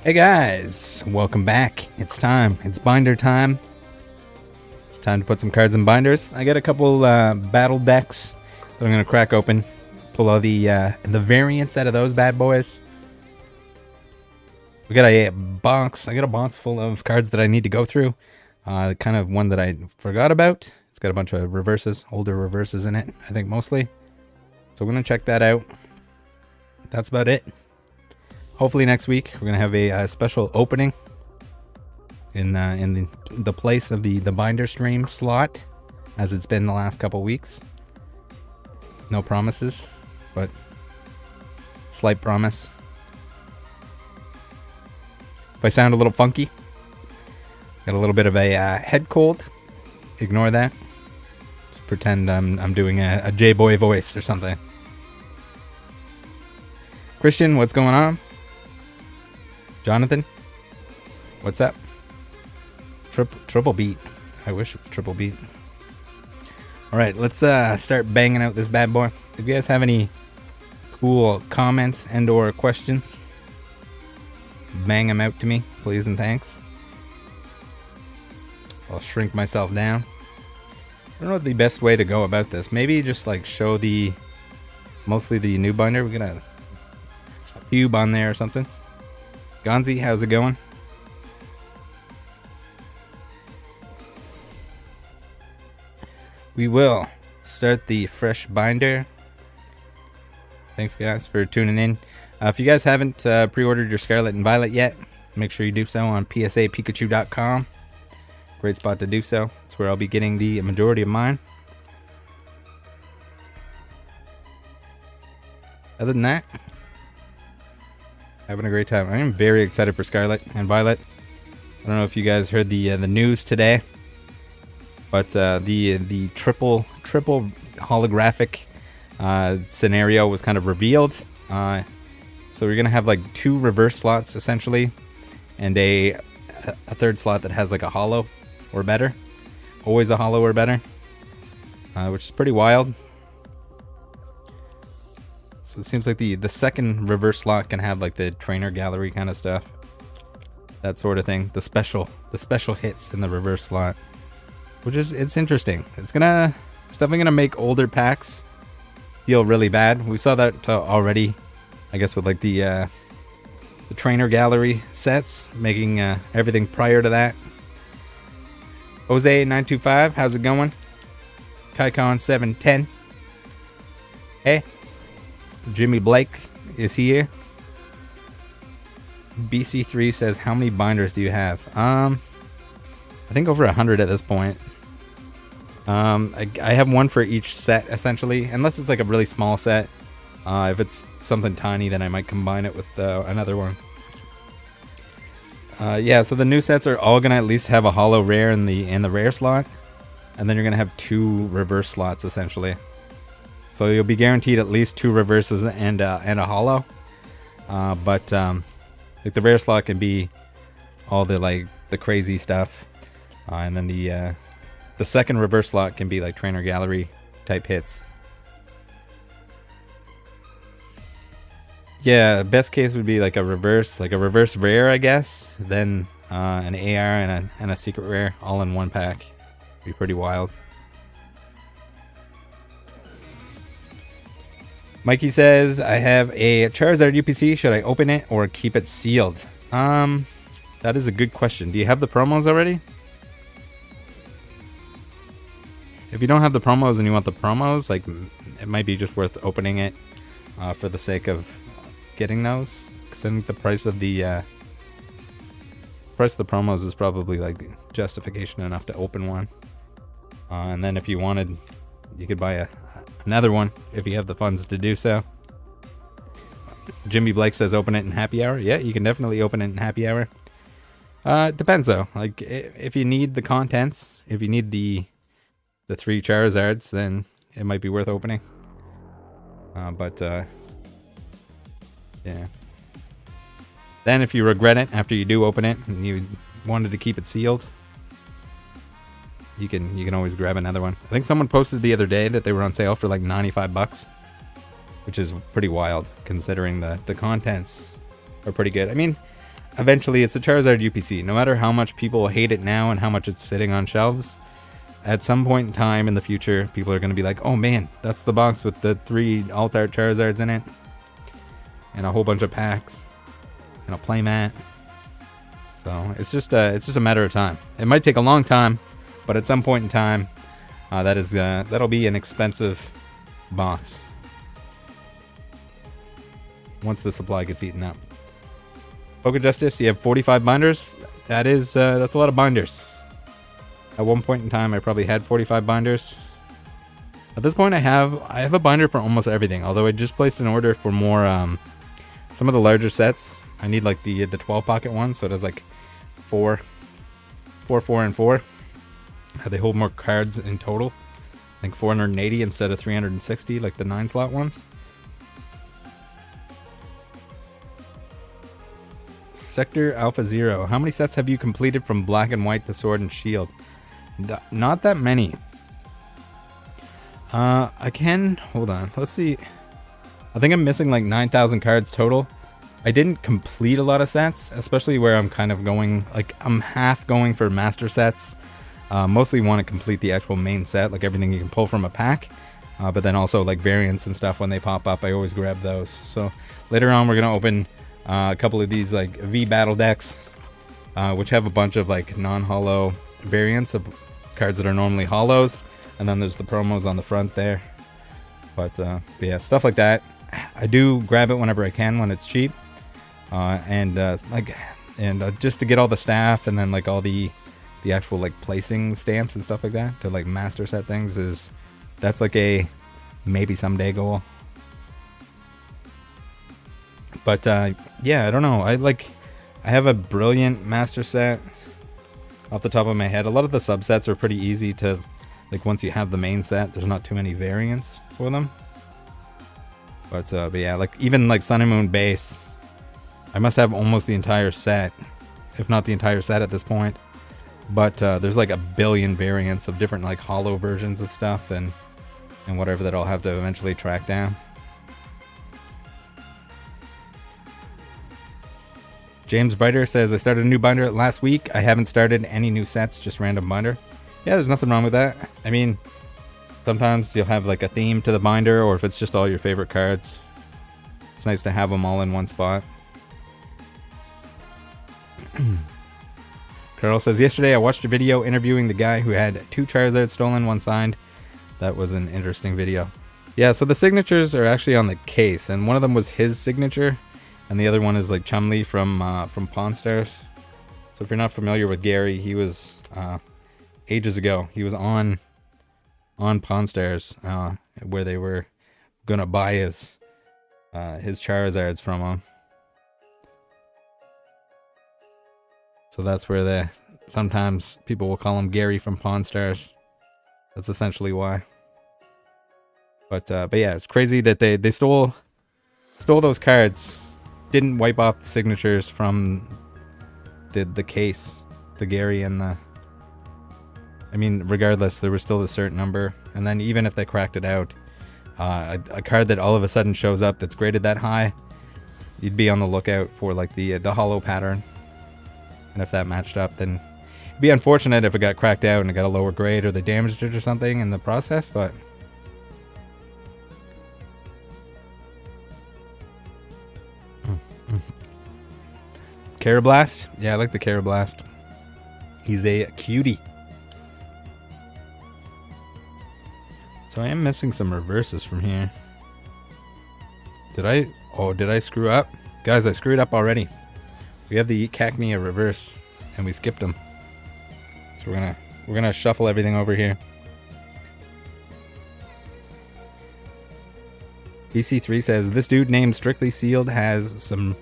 Hey guys, welcome back. It's time. It's binder time. It's time to put some cards in binders. I got a couple battle decks that I'm gonna crack open. Pull all the variants out of those bad boys. We got a box. I got a box full of cards that I need to go through. Kind of one that I forgot about. It's got a bunch of reverses, older reverses in it, I think mostly. So we're gonna check that out. That's about it. Hopefully next week we're gonna have a special opening in the place of the binder stream slot, as it's been the last couple weeks. No promises, but slight promise. If I sound a little funky, got a little bit of a head cold. Ignore that. Just pretend I'm doing a J-boy voice or something. Christian, what's going on? Jonathan, what's up? Triple beat. I wish it was triple beat. All right, let's start banging out this bad boy. If you guys have any cool comments and or questions, bang them out to me, please and thanks. I'll shrink myself down. I don't know the best way to go about this. Maybe just like show mostly the new binder. We got a cube on there or something. Gonzi, how's it going? We will start the fresh binder. Thanks guys for tuning in. If you guys haven't pre-ordered your Scarlet and Violet yet, make sure you do so on psapikachu.com. Great spot to do so. That's where I'll be getting the majority of mine. Other than that, having a great time. I am very excited for Scarlet and Violet. I don't know if you guys heard the news today, but the triple holographic scenario was kind of revealed. So we're gonna have like 2 reverse slots essentially, and a third slot that has like a hollow or better. Always a hollow or better, which is pretty wild. So it seems like the second reverse slot can have like the trainer gallery kind of stuff, that sort of thing. The special hits in the reverse slot, which is it's interesting. It's definitely gonna make older packs feel really bad. We saw that already, I guess, with like the trainer gallery sets, making everything prior to that. Jose925, how's it going? Kaikon710, hey. Jimmy Blake is here. BC3 says, how many binders do you have? I think over 100 at this point. I have one for each set essentially, unless it's like a really small set. If it's something tiny, then I might combine it with another one. Yeah, so the new sets are all gonna at least have a hollow rare in the rare slot, and then you're gonna have 2 reverse slots essentially. So you'll be guaranteed at least 2 reverses and a hollow. But like the rare slot can be all the crazy stuff, and then the second reverse slot can be like trainer gallery type hits. Yeah, best case would be like a reverse rare, I guess. Then an AR and a secret rare all in one pack. Be pretty wild. Mikey says, I have a Charizard UPC. Should I open it or keep it sealed? That is a good question. Do you have the promos already? If you don't have the promos and you want the promos, like, it might be just worth opening it for the sake of getting those. Because I think the price of the promos is probably like justification enough to open one. And then if you wanted, you could buy another one if you have the funds to do so. Jimmy Blake says open it in happy hour. Yeah, you can definitely open it in happy hour. It depends though. Like if you need the contents, if you need the 3 Charizards, then it might be worth opening. Yeah. Then if you regret it after you do open it and you wanted to keep it sealed, you can always grab another one. I think someone posted the other day that they were on sale for like $95, which is pretty wild considering the contents are pretty good. I mean, eventually it's a Charizard UPC. No matter how much people hate it now and how much it's sitting on shelves, at some point in time in the future, people are going to be like, oh man, that's the box with the 3 Alt-Art Charizards in it. And a whole bunch of packs. And a playmat. So it's just a matter of time. It might take a long time, but at some point in time, that'll be an expensive box. Once the supply gets eaten up. Pogo Justice, you have 45 binders. That's a lot of binders. At one point in time, I probably had 45 binders. At this point, I have a binder for almost everything. Although I just placed an order for more, some of the larger sets. I need like the 12 pocket one, so it has like 4, and 4. They hold more cards in total. I think 480 instead of 360, like the 9 slot ones. Sector Alpha Zero. How many sets have you completed from Black and White to Sword and Shield? Not that many. Hold on. Let's see. I think I'm missing like 9,000 cards total. I didn't complete a lot of sets, especially where I'm kind of going, like I'm half going for master sets. Mostly want to complete the actual main set, like everything you can pull from a pack. But then also like variants and stuff when they pop up, I always grab those. So later on we're going to open a couple of these like V battle decks, which have a bunch of like non-holo variants of cards that are normally holos. And then there's the promos on the front there. But yeah, stuff like that. I do grab it whenever I can when it's cheap. Just to get all the staff and then like all the actual like placing stamps and stuff like that to like master set things that's like a maybe someday goal. But yeah, I don't know. I have a brilliant master set off the top of my head. A lot of the subsets are pretty easy to, like, once you have the main set, there's not too many variants for them. But yeah, like even like Sun and Moon base, I must have almost the entire set, if not the entire set at this point. But there's like a billion variants of different like holo versions of stuff and whatever that I'll have to eventually track down. James Brighter says, I started a new binder last week. I haven't started any new sets, just random binder. Yeah, there's nothing wrong with that. I mean, sometimes you'll have like a theme to the binder, or if it's just all your favorite cards, it's nice to have them all in one spot. Carl says, yesterday I watched a video interviewing the guy who had 2 Charizards stolen, 1 signed. That was an interesting video. Yeah, so the signatures are actually on the case, and one of them was his signature, and the other one is like Chumley from Pawn Stars. So if you're not familiar with Gary, he was ages ago. He was on Pawn Stars where they were gonna buy his Charizards from him. So that's where sometimes people will call him Gary from Pawn Stars. That's essentially why. But yeah, it's crazy that they stole those cards. Didn't wipe off the signatures from the case, the Gary and the. I mean, regardless, there was still a certain number, and then even if they cracked it out, a card that all of a sudden shows up that's graded that high, you'd be on the lookout for like the holo pattern, and if that matched up, then it'd be unfortunate if it got cracked out and it got a lower grade or they damaged it or something in the process, but. Carablast? Yeah, I like the Carablast. He's a cutie. So I am missing some reverses from here. Did I screw up? Guys, I screwed up already. We have the Cacnea reverse, and we skipped them. So we're gonna shuffle everything over here. BC3 says, this dude named Strictly Sealed has some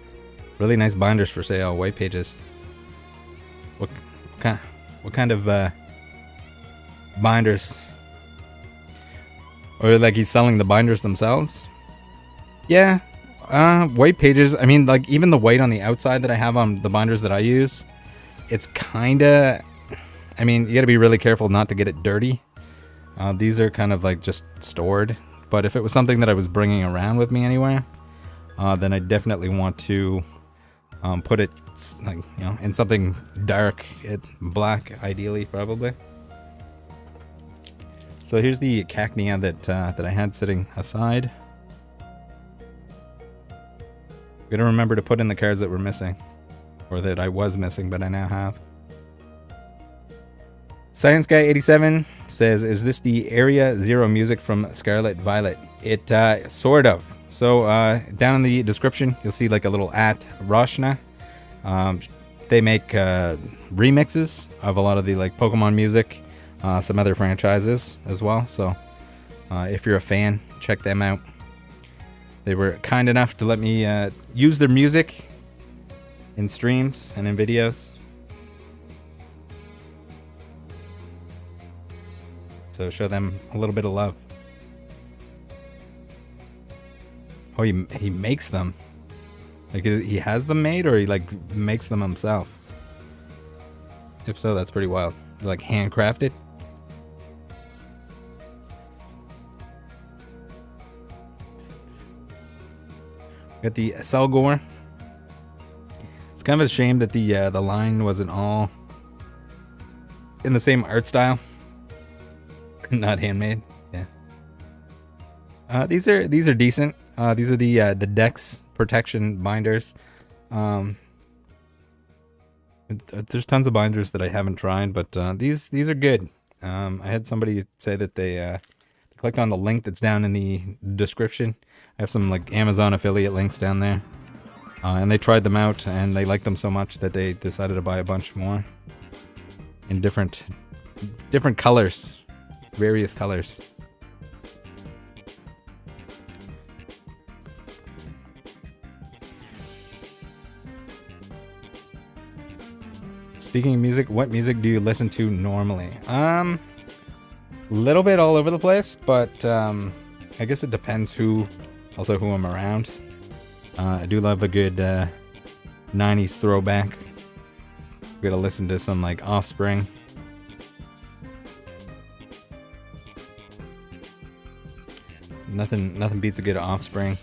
really nice binders for sale, white pages. What kind of binders? Or like he's selling the binders themselves? Yeah, white pages. I mean, like even the white on the outside that I have on the binders that I use, it's kinda. I mean, you gotta be really careful not to get it dirty. These are kind of like just stored. But if it was something that I was bringing around with me anywhere, then I definitely want to put it like, you know, in something dark, black ideally, probably. So here's the Cacnea that I had sitting aside. Gotta remember to put in the cards that were missing, or that I was missing, but I now have. Science Guy 87 says, "Is this the Area Zero music from Scarlet Violet?" It sort of. So down in the description, you'll see like a little @Roshna. They make remixes of a lot of the like Pokemon music, some other franchises as well. So if you're a fan, check them out. They were kind enough to let me use their music in streams and in videos. So show them a little bit of love. Oh, he makes them. Like, he has them made, or he like makes them himself? If so, that's pretty wild. They're like handcrafted. Got the Selgor. It's kind of a shame that the line wasn't all in the same art style. Not handmade. Yeah. These are decent. These are the Dex protection binders. There's tons of binders that I haven't tried, but these are good. I had somebody say that they click on the link that's down in the description. I have some like Amazon affiliate links down there, and they tried them out and they liked them so much that they decided to buy a bunch more in different colors, various colors. Speaking of music, what music do you listen to normally? Little bit all over the place, but I guess it depends who I'm around. I do love a good 90s throwback. Gotta listen to some like Offspring. Nothing beats a good Offspring.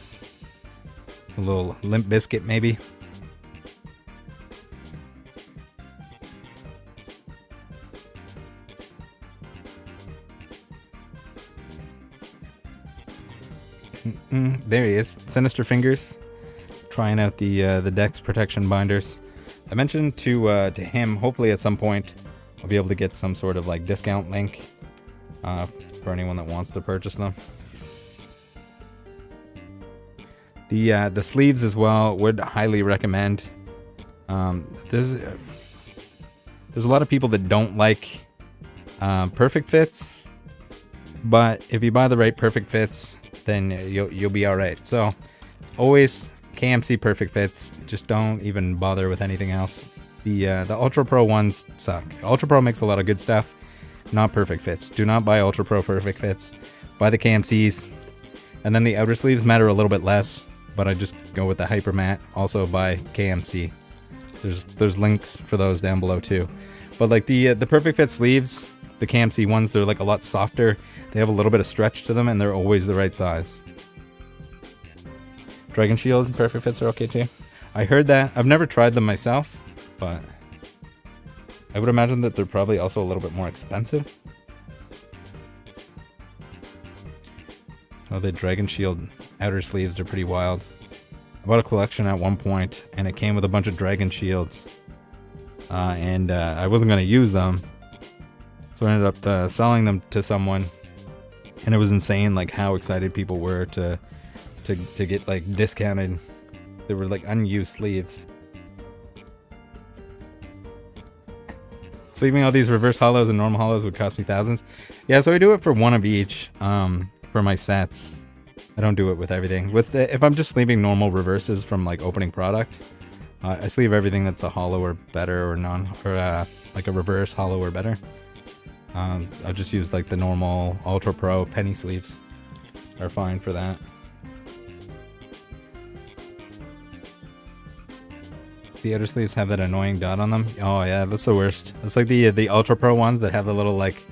It's a little Limp Bizkit maybe. There he is, Sinister Fingers, trying out the Dex protection binders. I mentioned to him, hopefully at some point I'll be able to get some sort of like discount link for anyone that wants to purchase them. The sleeves as well, would highly recommend. There's a lot of people that don't like perfect fits, but if you buy the right perfect fits, then you'll be all right. So always KMC Perfect Fits. Just don't even bother with anything else. The Ultra Pro ones suck. Ultra Pro makes a lot of good stuff, not perfect fits. Do not buy Ultra Pro Perfect Fits. Buy the KMCs, and then the outer sleeves matter a little bit less. But I just go with the Hyper Matte. Also buy KMC. There's links for those down below too. But like the Perfect Fit sleeves, the KMC ones, they're like a lot softer. They have a little bit of stretch to them, and they're always the right size. Dragon Shield Perfect Fits are okay too. I heard that. I've never tried them myself, but I would imagine that they're probably also a little bit more expensive. Oh, the Dragon Shield outer sleeves are pretty wild. I bought a collection at one point, and it came with a bunch of Dragon Shields. And I wasn't going to use them, so I ended up selling them to someone. And it was insane, like how excited people were to get like discounted. They were like unused sleeves. Sleeving all these reverse hollows and normal hollows would cost me thousands. Yeah, so I do it for one of each for my sets. I don't do it with everything. If I'm just sleeving normal reverses from like opening product, I sleeve everything that's a hollow or better, or like a reverse hollow or better. I'll just use like the normal Ultra Pro penny sleeves. Are fine for that. The outer sleeves have that annoying dot on them. Oh yeah, that's the worst. It's like the Ultra Pro ones that have the little like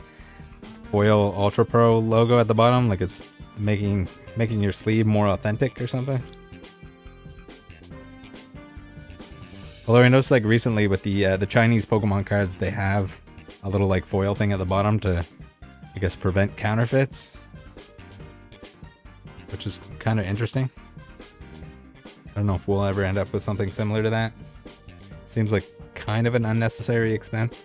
foil Ultra Pro logo at the bottom, like it's making your sleeve more authentic or something. Although I noticed like recently with the Chinese Pokemon cards, they have a little like foil thing at the bottom to, I guess, prevent counterfeits, which is kind of interesting. I don't know if we'll ever end up with something similar to that. Seems like kind of an unnecessary expense.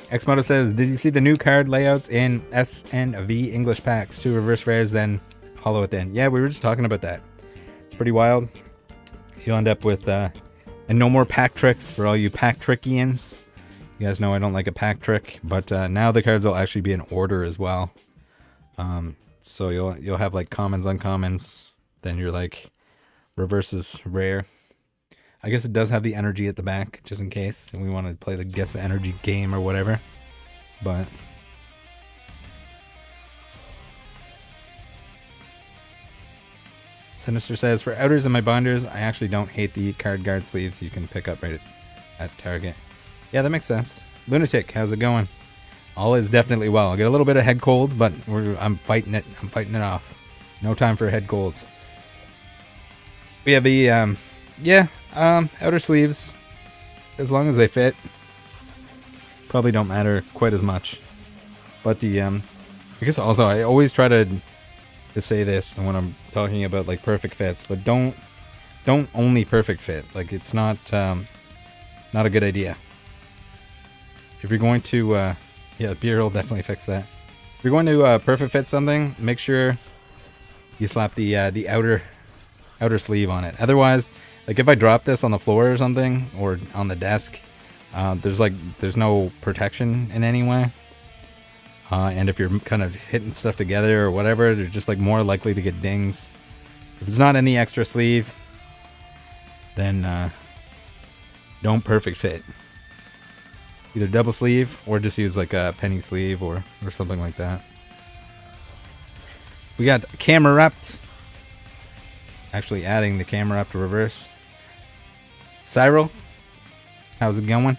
Xmoto says, did you see the new card layouts in S and V English packs? 2 reverse rares, then hollow at the end. Yeah, we were just talking about that. It's pretty wild. You'll end up with and no more pack tricks for all you pack trickians. You guys know I don't like a pack trick, but now the cards will actually be in order as well. So you'll have like commons, uncommons, then you're like reverses, rare. I guess it does have the energy at the back, just in case, and we want to play the guess the energy game or whatever. But Sinister says, for outers in my binders, I actually don't hate the card guard sleeves you can pick up right at Target. Yeah, that makes sense. Lunatic, how's it going? All is definitely well. I get a little bit of head cold, but I'm fighting it. I'm fighting it off. No time for head colds. We have the outer sleeves, as long as they fit, probably don't matter quite as much. But the I guess also I always try to say this when I'm talking about like perfect fits, but don't only perfect fit. Like it's not a good idea. If you're going to yeah, beer will definitely fix that. If you're going to perfect fit something, make sure you slap the outer sleeve on it. Otherwise, like if I drop this on the floor or something, or on the desk, there's no protection in any way. And if you're kind of hitting stuff together or whatever, they're just like more likely to get dings. If it's not in the extra sleeve, then don't perfect fit. Either double sleeve or just use like a penny sleeve or something like that. We got camera wrapped. Actually adding the camera up to reverse. Cyril, how's it going?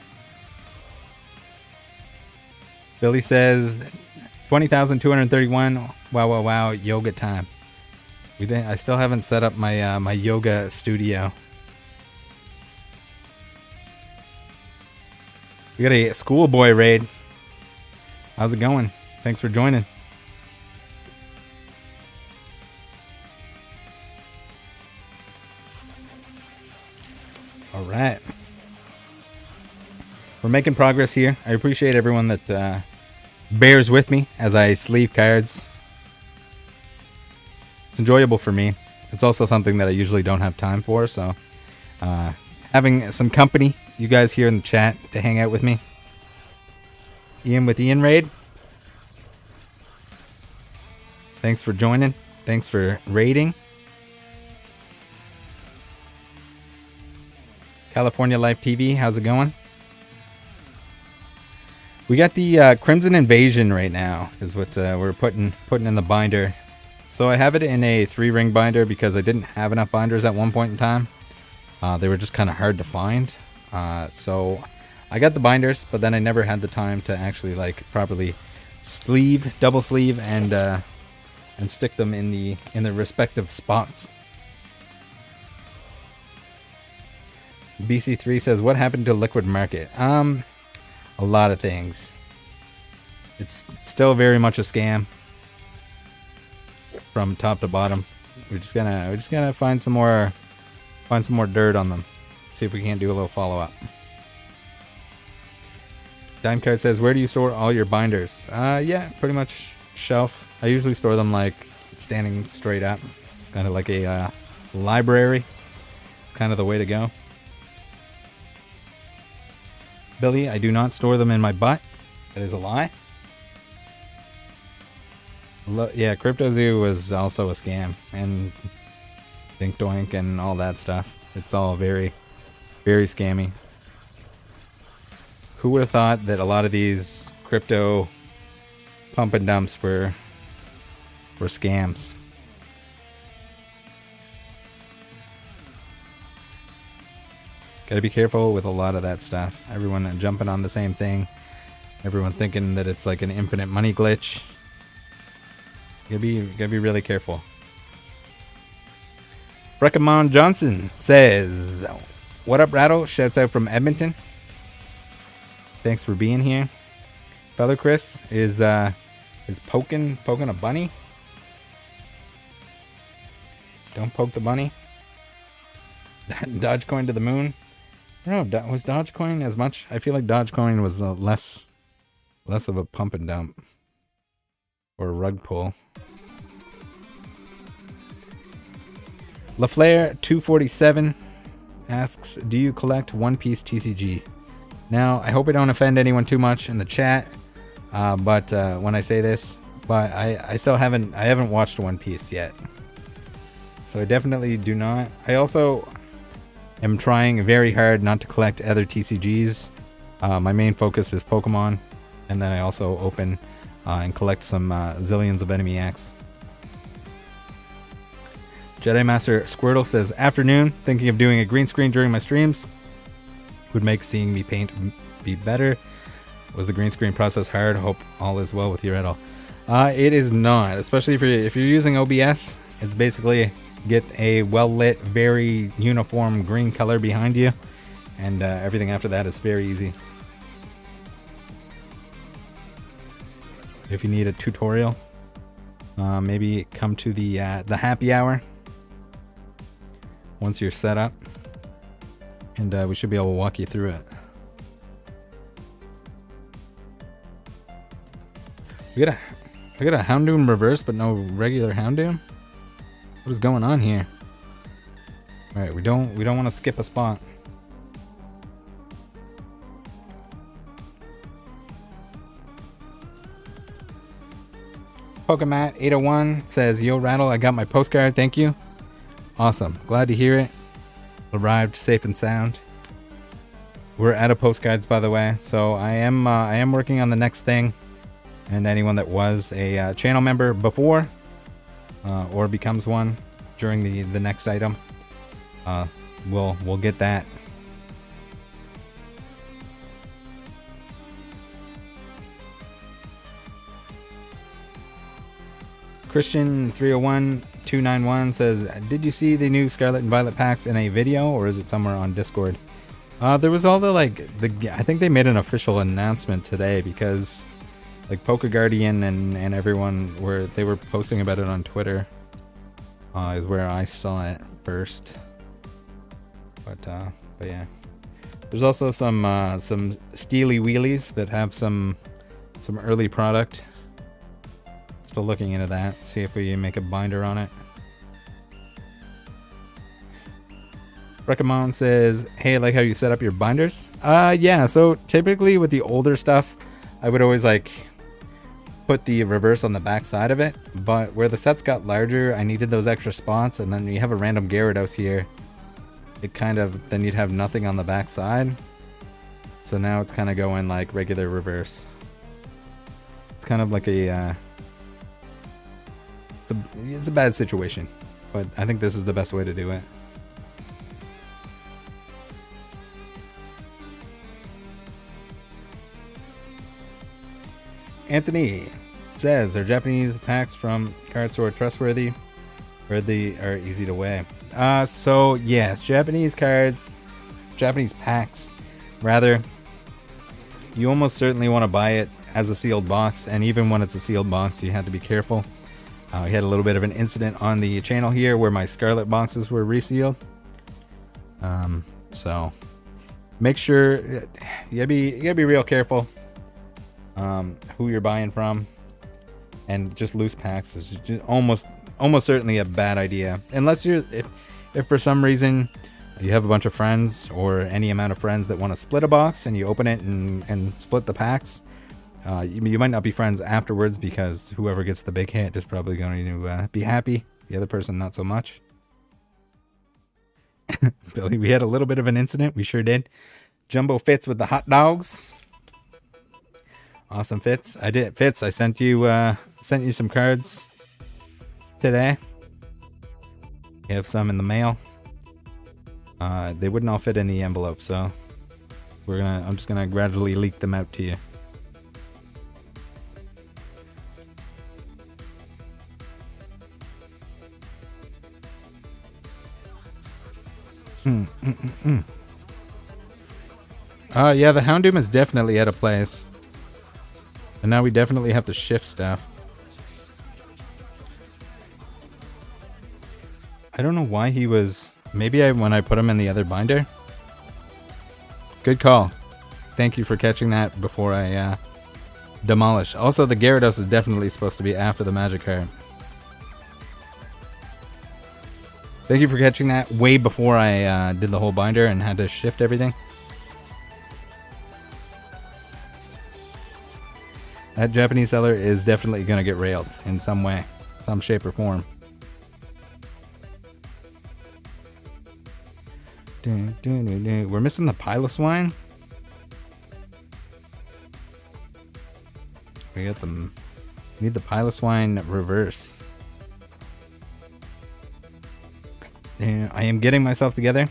Billy says 20,231. Wow, yoga time. I still haven't set up my my yoga studio. We got a schoolboy raid. How's it going? Thanks for joining. All right. We're making progress here. I appreciate everyone that bears with me as I sleeve cards. It's enjoyable for me. It's also something that I usually don't have time for, so having some company, you guys here in the chat to hang out with me. Ian with Ian Raid. Thanks for joining. Thanks for raiding. California Life TV, how's it going? We got the Crimson Invasion right now, is what we're putting in the binder. So I have it in a 3-ring binder because I didn't have enough binders at one point in time. They were just kind of hard to find. So I got the binders, but then I never had the time to actually like properly sleeve, double sleeve, and stick them in the respective spots. BC3 says, what happened to Liquid Market? A lot of things. It's still very much a scam from top to bottom. We're just gonna find some more dirt on them. See if we can't do a little follow up. Dime Card says, where do you store all your binders? Yeah, pretty much shelf. I usually store them like standing straight up, kind of like a library. It's kind of the way to go. Billy, I do not store them in my butt. That is a lie. Yeah, CryptoZoo was also a scam, and Dink Doink and all that stuff. It's all very, very scammy. Who would have thought that a lot of these crypto pump and dumps were scams? Gotta be careful with a lot of that stuff. Everyone jumping on the same thing. Everyone thinking that it's like an infinite money glitch. Gotta be really careful. Pokemon Johnson says, "What up, Rattle?" Shouts out from Edmonton. Thanks for being here. Feather Chris is poking a bunny. Don't poke the bunny. Dogecoin to the moon. No, was Dogecoin as much? I feel like Dogecoin was less of a pump and dump or a rug pull. LaFleur 247 asks, "Do you collect One Piece TCG?" Now, I hope I don't offend anyone too much in the chat, but when I say this, but I still haven't watched One Piece yet, so I definitely do not. I also am trying very hard not to collect other TCGs. My main focus is Pokemon, and then I also open and collect some zillions of Enemy X. Jedi Master Squirtle says, "Afternoon, thinking of doing a green screen during my streams. Would make seeing me paint be better. Was the green screen process hard? Hope all is well with you at all." It is not, especially if you're using OBS. It's basically get a well-lit, very uniform green color behind you, and everything after that is very easy. If you need a tutorial, maybe come to the happy hour once you're set up, and we should be able to walk you through it. We got a Houndoom reverse, but no regular Houndoom. What is going on here? All right, we don't want to skip a spot. Pokemat 801 says, "Yo Rattle, I got my postcard. Thank you. Awesome. Glad to hear it. Arrived safe and sound." We're out of postcards, by the way, so I am working on the next thing. And anyone that was a channel member before or becomes one during the next item, we'll get that. Christian 301291 says, "Did you see the new Scarlet and Violet packs in a video, or is it somewhere on Discord?" There was all I think they made an official announcement today, because like Poke Guardian and everyone were posting about it on Twitter. Is where I saw it first. But yeah, there's also some steely wheelies that have some early product. Still looking into that. See if we make a binder on it. Recommend says, "Hey, I like how you set up your binders." Yeah. So typically with the older stuff, I would always put the reverse on the back side of it, but where the sets got larger, I needed those extra spots, and then you have a random Gyarados here, it then you'd have nothing on the back side. So now it's kind of going like regular reverse. It's kind of like it's a bad situation, but I think this is the best way to do it. Anthony says, "Are Japanese packs from Card Store trustworthy, or they are easy to weigh?" So yes, Japanese packs, rather, you almost certainly want to buy it as a sealed box, and even when it's a sealed box, you have to be careful. We had a little bit of an incident on the channel here where my Scarlet boxes were resealed. So make sure you gotta be real careful who you're buying from, and just loose packs is just almost certainly a bad idea, unless if for some reason you have a bunch of friends or any amount of friends that want to split a box, and you open it and split the packs. You might not be friends afterwards, because whoever gets the big hit is probably going to be happy. The other person, not so much. Billy, we had a little bit of an incident. We sure did. Jumbo Fits with the hot dogs. Awesome, Fitz. Fitz, I sent you some cards today. You have some in the mail. They wouldn't all fit in the envelope, so I'm just gonna gradually leak them out to you. Yeah, the Houndoom is definitely at a place. And now we definitely have to shift stuff. I don't know why he was... Maybe when I put him in the other binder. Good call. Thank you for catching that before I demolish. Also, the Gyarados is definitely supposed to be after the Magic card. Thank you for catching that way before I did the whole binder and had to shift everything. That Japanese seller is definitely going to get railed in some way, some shape or form. We're missing the Piloswine. We got them. We need the Piloswine reverse. I am getting myself together.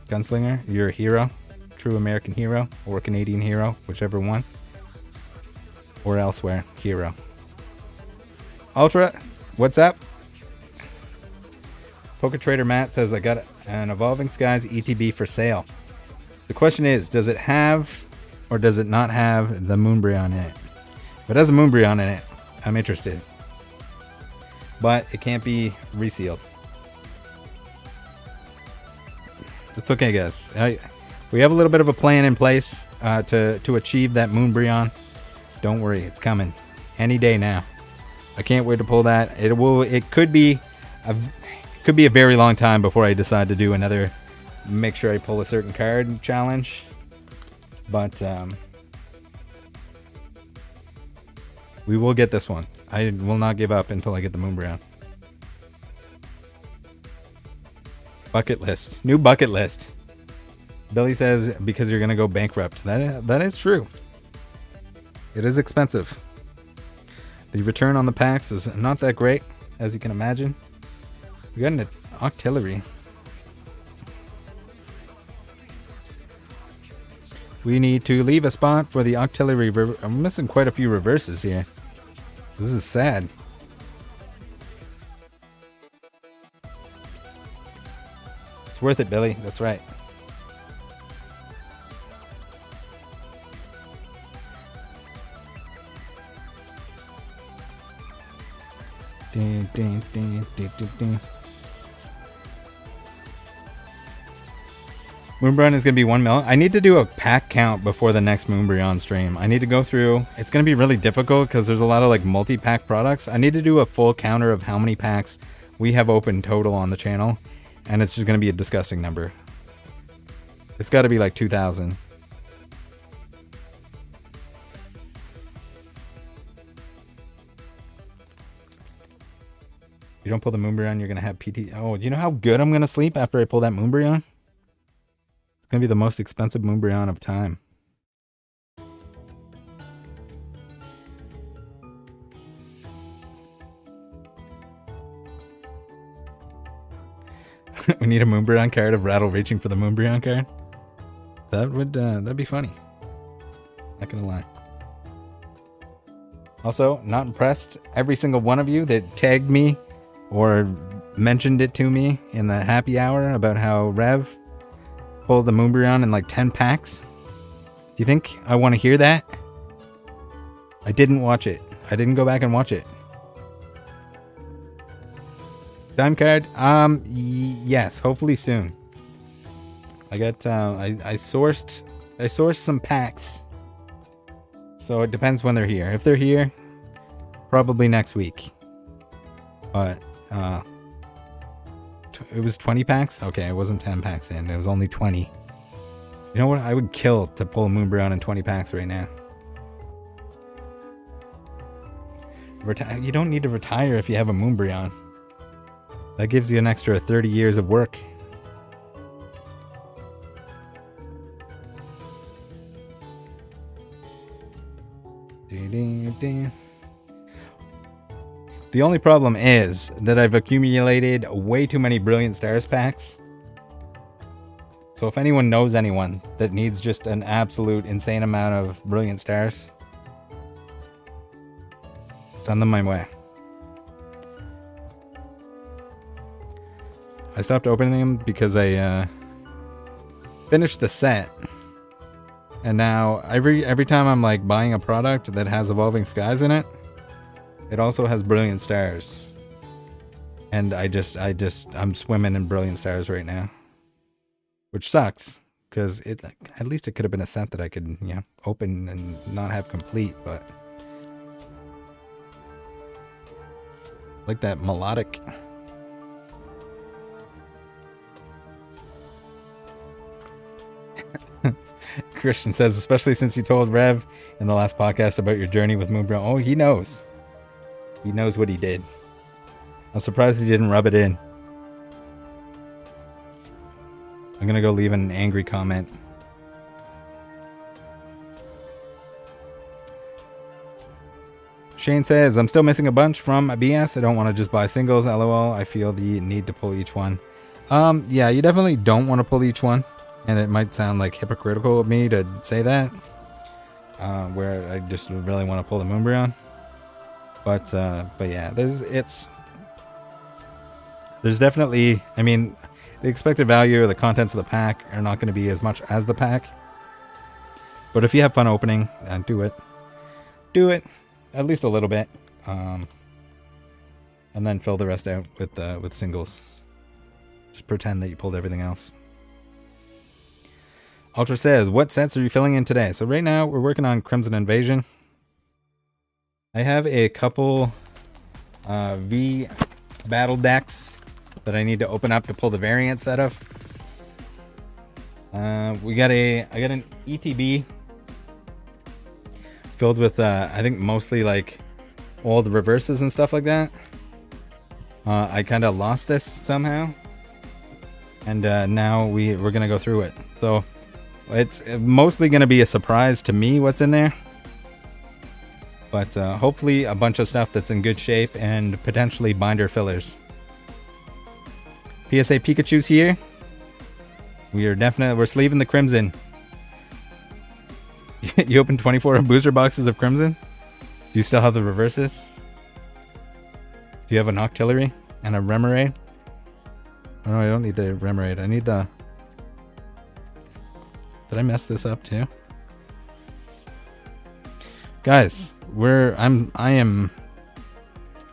Gunslinger, you're a hero. True American hero or Canadian hero, whichever one. Or elsewhere, hero. Ultra, what's up? Poketrader Matt says, I got an Evolving Skies ETB for sale. The question is, does it have or does it not have the Moonbreon in it? If it has a Moonbreon in it, I'm interested. But it can't be resealed. It's okay, guys. We have a little bit of a plan in place to achieve that Moonbreon. Don't worry, it's coming any day now. I can't wait to pull that. It could be a very long time before I decide to do another make sure I pull a certain card challenge. But we will get this one. I will not give up until I get the Moonbreon. Bucket list. New bucket list. Billy says because you're gonna go bankrupt. That is true. It is expensive. The return on the packs is not that great, as you can imagine. We got an Octillery. We need to leave a spot for the Octillery. I'm missing quite a few reverses here. This is sad. It's worth it, Billy. That's right. Moonbreon is going to be 1 mil. I need to do a pack count before the next Moonbreon stream. I need to go through. It's going to be really difficult because there's a lot of like multi-pack products. I need to do a full counter of how many packs we have open total on the channel. And it's just going to be a disgusting number. It's got to be like 2,000. You don't pull the Moonbreon, you're going to have PT. Oh, do you know how good I'm going to sleep after I pull that Moonbreon? It's going to be the most expensive Moonbreon of time. We need a Moonbreon card of Rattle reaching for the Moonbreon card. That'd be funny. Not gonna lie. Also, not impressed. Every single one of you that tagged me or mentioned it to me in the happy hour about how Rev pulled the Moonbreon in like 10 packs. Do you think I want to hear that? I didn't watch it. I didn't go back and watch it. Time card? Yes, hopefully soon. I got I sourced some packs. So it depends when they're here. If they're here, probably next week. But it was 20 packs? Okay, it wasn't 10 packs in. It was only 20. You know what? I would kill to pull a Moonbreon in 20 packs right now. You don't need to retire if you have a Moonbreon. That gives you an extra 30 years of work. The only problem is that I've accumulated way too many Brilliant Stars packs. So if anyone knows anyone that needs just an absolute insane amount of Brilliant Stars, send them my way. I stopped opening them because I finished the set. And now every time I'm like buying a product that has Evolving Skies in it, it also has Brilliant Stars. And I'm swimming in Brilliant Stars right now. Which sucks, because at least it could have been a set that I could, open and not have complete, but like that melodic. Christian says, especially since you told Rev in the last podcast about your journey with Moonbreon. Oh, he knows. He knows what he did. I'm surprised he didn't rub it in. I'm gonna go leave an angry comment. Shane says, I'm still missing a bunch from BS. I don't want to just buy singles. LOL. I feel the need to pull each one. Yeah, you definitely don't want to pull each one. And it might sound like hypocritical of me to say that. Where I just really want to pull the Moonbreon. But yeah, there's definitely, I mean, the expected value or the contents of the pack are not going to be as much as the pack. But if you have fun opening, do it. Do it. At least a little bit. And then fill the rest out with singles. Just pretend that you pulled everything else. Ultra says, what sets are you filling in today? So right now we're working on Crimson Invasion. I have a couple V battle decks that I need to open up to pull the variant set of. I got an ETB filled with I think mostly like all the reverses and stuff like that. I kind of lost this somehow, and now we're gonna go through it. So it's mostly gonna be a surprise to me what's in there, but hopefully a bunch of stuff that's in good shape and potentially binder fillers. PSA Pikachu's here. We're sleeving the Crimson. You opened 24 booster boxes of Crimson? Do you still have the reverses? Do you have an Octillery and a Remoraid? Oh no, I don't need the Remoraid. I need the... Did I mess this up too? Guys, I'm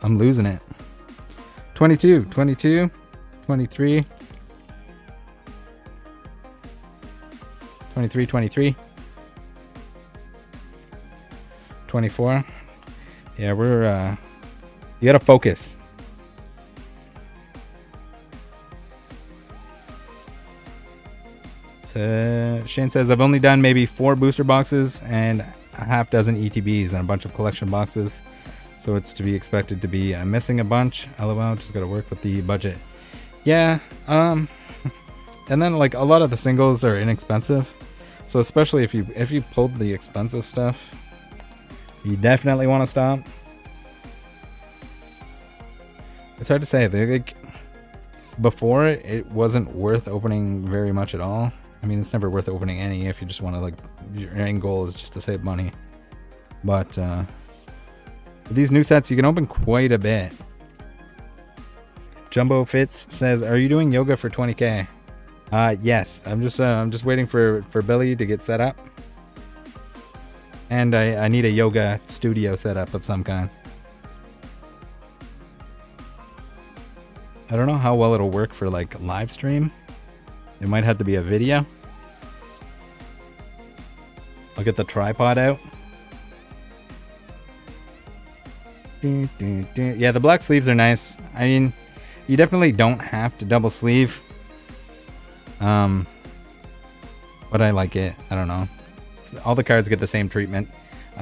losing it. 22, 23, 23, 24. Yeah, you gotta focus. So Shane says, I've only done maybe 4 booster boxes and a half dozen ETBs and a bunch of collection boxes. So it's to be expected to be missing a bunch. LOL, just gotta work with the budget. Yeah, and then like a lot of the singles are inexpensive. So especially if you pulled the expensive stuff, you definitely want to stop. It's hard to say. Like, before it wasn't worth opening very much at all. I mean, it's never worth opening any if you just want to, like, your end goal is just to save money. But with these new sets, you can open quite a bit. Jumbo Fitz says, "Are you doing yoga for 20k?" Yes. I'm just waiting for Billy to get set up. And I need a yoga studio setup of some kind. I don't know how well it'll work for like live stream. It might have to be a video. I'll get the tripod out. Yeah, the black sleeves are nice. I mean, you definitely don't have to double sleeve. But I like it. I don't know. All the cards get the same treatment.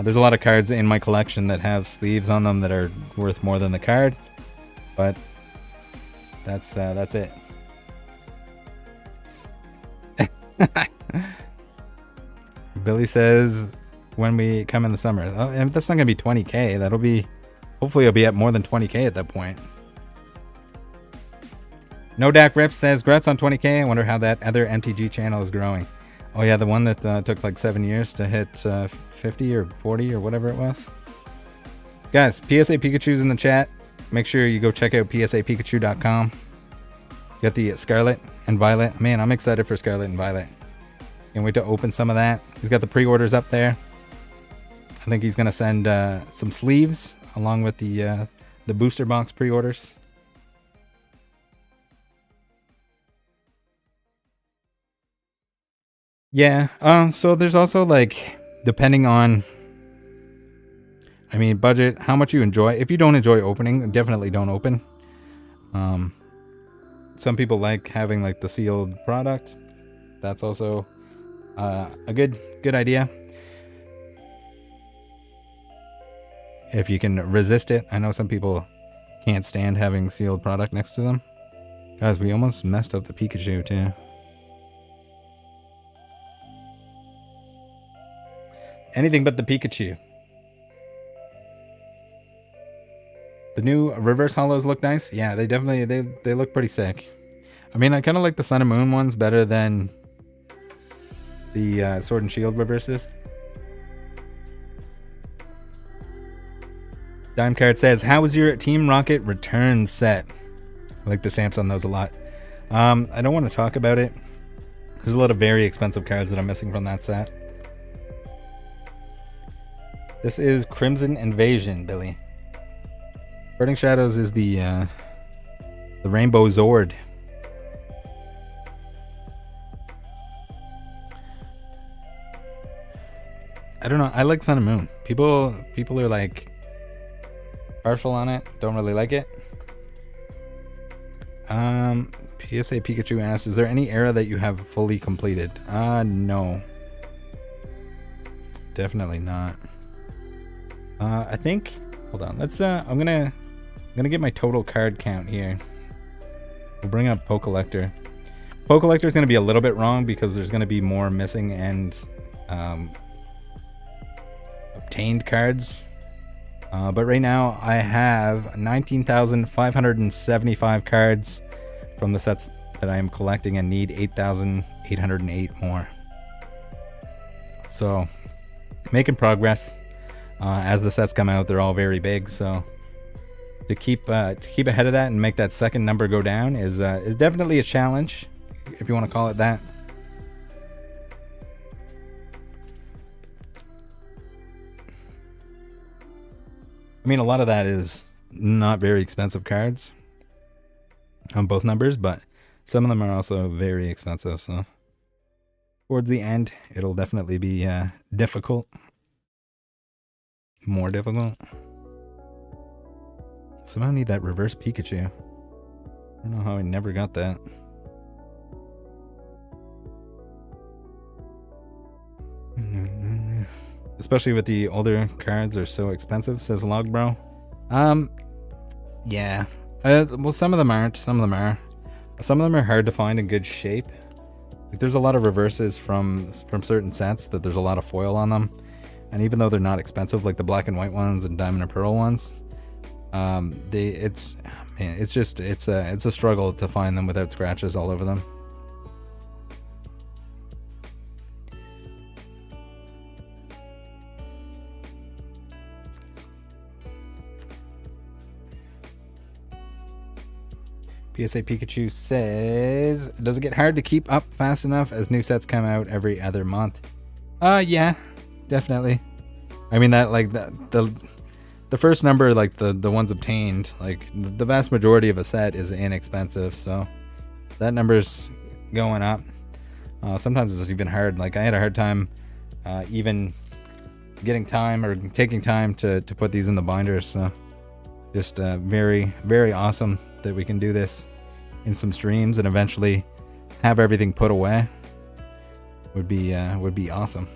There's a lot of cards in my collection that have sleeves on them that are worth more than the card, but that's it. Billy says, when we come in the summer. Oh, and that's not gonna be 20k. That'll be, hopefully it'll be at more than 20k at that point. No Dak Rips says, "Grats on 20k. I wonder how that other MTG channel is growing." Oh yeah, the one that took like 7 years to hit 50 or 40 or whatever it was. Guys, PSA Pikachu's in the chat. Make sure you go check out psapikachu.com. Got the Scarlet and Violet. Man, I'm excited for Scarlet and Violet. Can't wait to open some of that. He's got the pre-orders up there. I think he's gonna send some sleeves along with the booster box pre-orders. Yeah. So there's also like, depending on, I mean, budget, how much you enjoy. If you don't enjoy opening, definitely don't open. Some people like having like the sealed product. That's also a good idea. If you can resist it. I know some people can't stand having sealed product next to them. Guys, we almost messed up the Pikachu too. Anything but the Pikachu. The new reverse hollows look nice. Yeah, they definitely, they look pretty sick. I mean, I kind of like the Sun and Moon ones better than the Sword and Shield reverses. Dime Card says, how was your Team Rocket return set? I like the stamps on those a lot. I don't want to talk about it. There's a lot of very expensive cards that I'm missing from that set. This is Crimson Invasion, Billy. Burning Shadows is the Rainbow Zord. I don't know. I like Sun and Moon. People are like partial on it. Don't really like it. PSA Pikachu asks, is there any era that you have fully completed? No. Definitely not. I think, hold on. Let's I'm gonna get my total card count here. We'll bring up Pokelector. Pokelector is gonna be a little bit wrong because there's gonna be more missing and obtained cards. But right now I have 19,575 cards from the sets that I am collecting and need 8,808 more. So making progress. As the sets come out, they're all very big, so to keep ahead of that and make that second number go down is definitely a challenge, if you want to call it that. I mean, a lot of that is not very expensive cards on both numbers, but some of them are also very expensive, so towards the end, it'll definitely be difficult. More difficult. Somehow need that reverse Pikachu. I don't know how I never got that. Especially with the older cards are so expensive, says Logbro. Yeah. Well, some of them aren't. Some of them are. Some of them are hard to find in good shape. Like, there's a lot of reverses from certain sets that there's a lot of foil on them. And even though they're not expensive, like the black and white ones and diamond and pearl ones, it's a struggle to find them without scratches all over them. PSA Pikachu says, does it get hard to keep up fast enough as new sets come out every other month? Yeah. Definitely. I mean, that like the first number, like the ones obtained, like the vast majority of a set is inexpensive, so that number's going up. Sometimes it's even hard. Like I had a hard time even getting time or taking time to put these in the binders. So just very, very awesome that we can do this in some streams and eventually have everything put away. Would be awesome.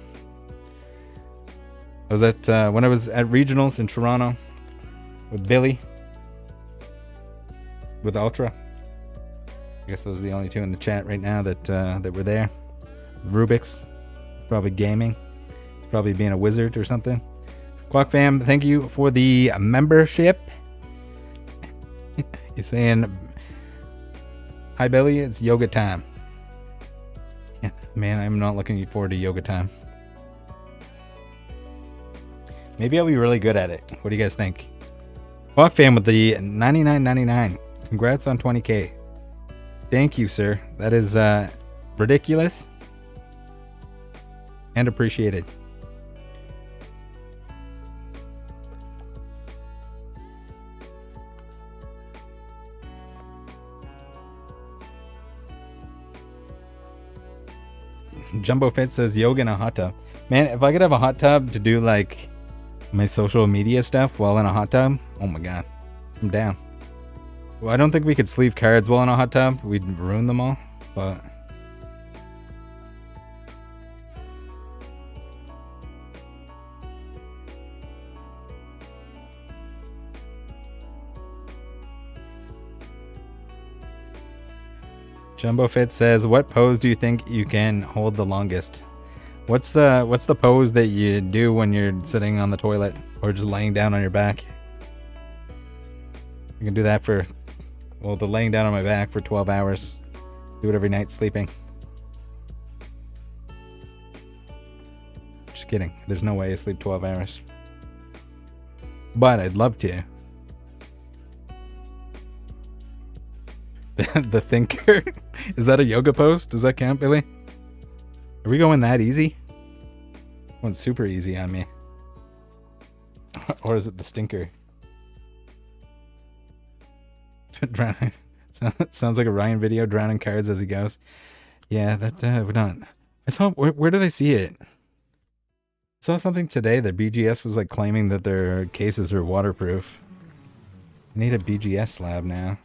I was at when I was at regionals in Toronto with Billy, with Ultra. I guess those are the only two in the chat right now that were there. Rubik's, he's probably gaming. He's probably being a wizard or something. Quack fam, thank you for the membership. He's saying, hi Billy, it's yoga time. Yeah, man, I'm not looking forward to yoga time. Maybe I'll be really good at it. What do you guys think? Quack fam with the $99.99. Congrats on 20K. Thank you, sir. That is ridiculous. and appreciated. Jumbo Fit says yoga in a hot tub. Man, if I could have a hot tub to do like my social media stuff while in a hot tub, oh my god, I'm down. Well, I don't think we could sleeve cards while in a hot tub. We'd ruin them all, but Jumbo Fit says, what pose do you think you can hold the longest? What's the pose that you do when you're sitting on the toilet or just laying down on your back? You can do that for, well, the laying down on my back for 12 hours. Do it every night sleeping. Just kidding. There's no way I sleep 12 hours. But I'd love to. The thinker? Is that a yoga pose? Does that count, Billy? Are we going that easy? Going super easy on me. Or is it the stinker? Drowning. Sounds like a Ryan video, drowning cards as he goes. Yeah, that would not. I saw, where did I see it? I saw something today that BGS was like claiming that their cases are waterproof. I need a BGS slab now.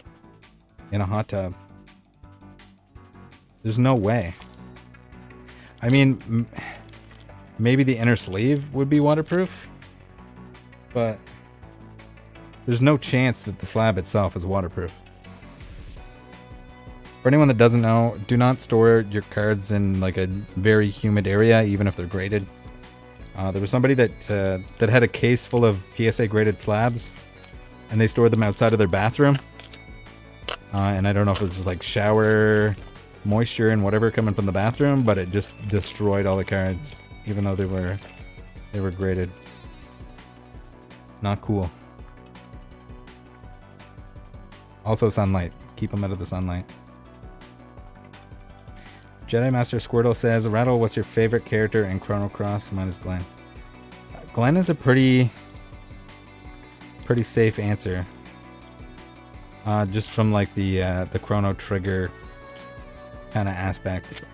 In a hot tub. There's no way. I mean, maybe the inner sleeve would be waterproof, but there's no chance that the slab itself is waterproof. For anyone that doesn't know, do not store your cards in like a very humid area, even if they're graded. There was somebody that had a case full of PSA graded slabs, and they stored them outside of their bathroom. And I don't know if it was just like shower moisture and whatever coming from the bathroom, but it just destroyed all the cards, even though they were graded. Not cool. Also sunlight. Keep them out of the sunlight. Jedi Master Squirtle says, Rattle, what's your favorite character in Chrono Cross? Mine is Glenn. Glenn is a pretty safe answer. Just from like the Chrono Trigger kind of aspect.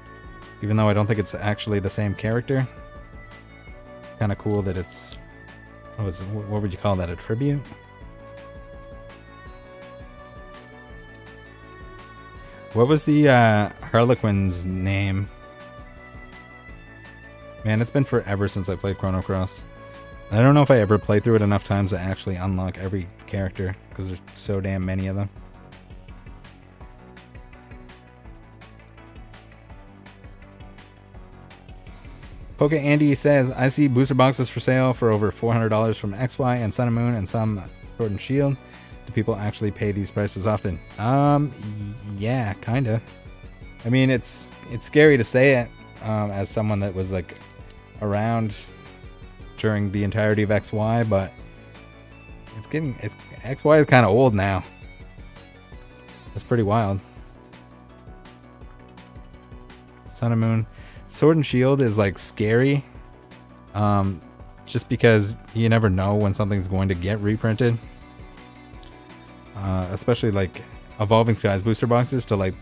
Even though I don't think it's actually the same character. Kind of cool that it's... what would you call that? A tribute? What was the Harlequin's name? Man, it's been forever since I played Chrono Cross. I don't know if I ever played through it enough times to actually unlock every character, because there's so damn many of them. Poke Andy says, I see booster boxes for sale for over $400 from XY and Sun and Moon and some Sword and Shield. Do people actually pay these prices often? Yeah, kinda. I mean, it's scary to say it as someone that was like around during the entirety of XY, but XY is kind of old now. That's pretty wild. Sun and Moon. Sword and Shield is like scary. Just because you never know when something's going to get reprinted. Especially like Evolving Skies booster boxes, to like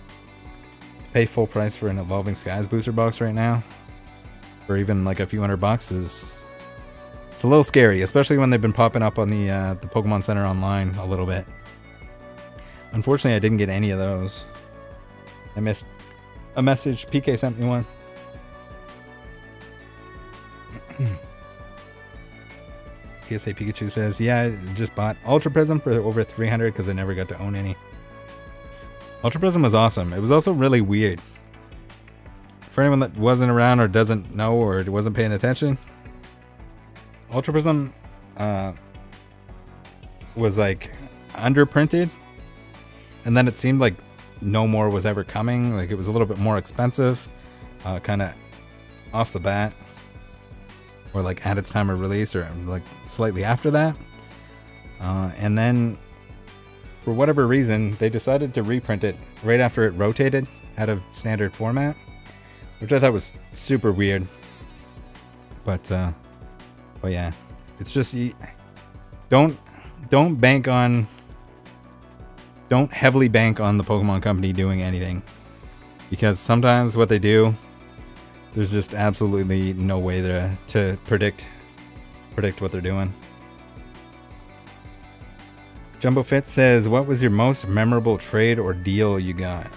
pay full price for an Evolving Skies booster box right now, or even like a few $100 is... It's a little scary, especially when they've been popping up on the Pokemon Center online a little bit. Unfortunately, I didn't get any of those. I missed a message. PK sent me one. PSA Pikachu says, yeah, I just bought Ultra Prism for over $300 because I never got to own any. Ultra Prism was awesome. It was also really weird. For anyone that wasn't around or doesn't know or wasn't paying attention, Ultra Prism was like underprinted, and then it seemed like no more was ever coming. Like it was a little bit more expensive, kind of off the bat, or like at its time of release, or like slightly after that. And then for whatever reason, they decided to reprint it right after it rotated out of standard format, which I thought was super weird. But yeah, it's just don't heavily bank on the Pokemon Company doing anything, because sometimes what they do, there's just absolutely no way to predict what they're doing. Jumbo Fit says, what was your most memorable trade or deal you got?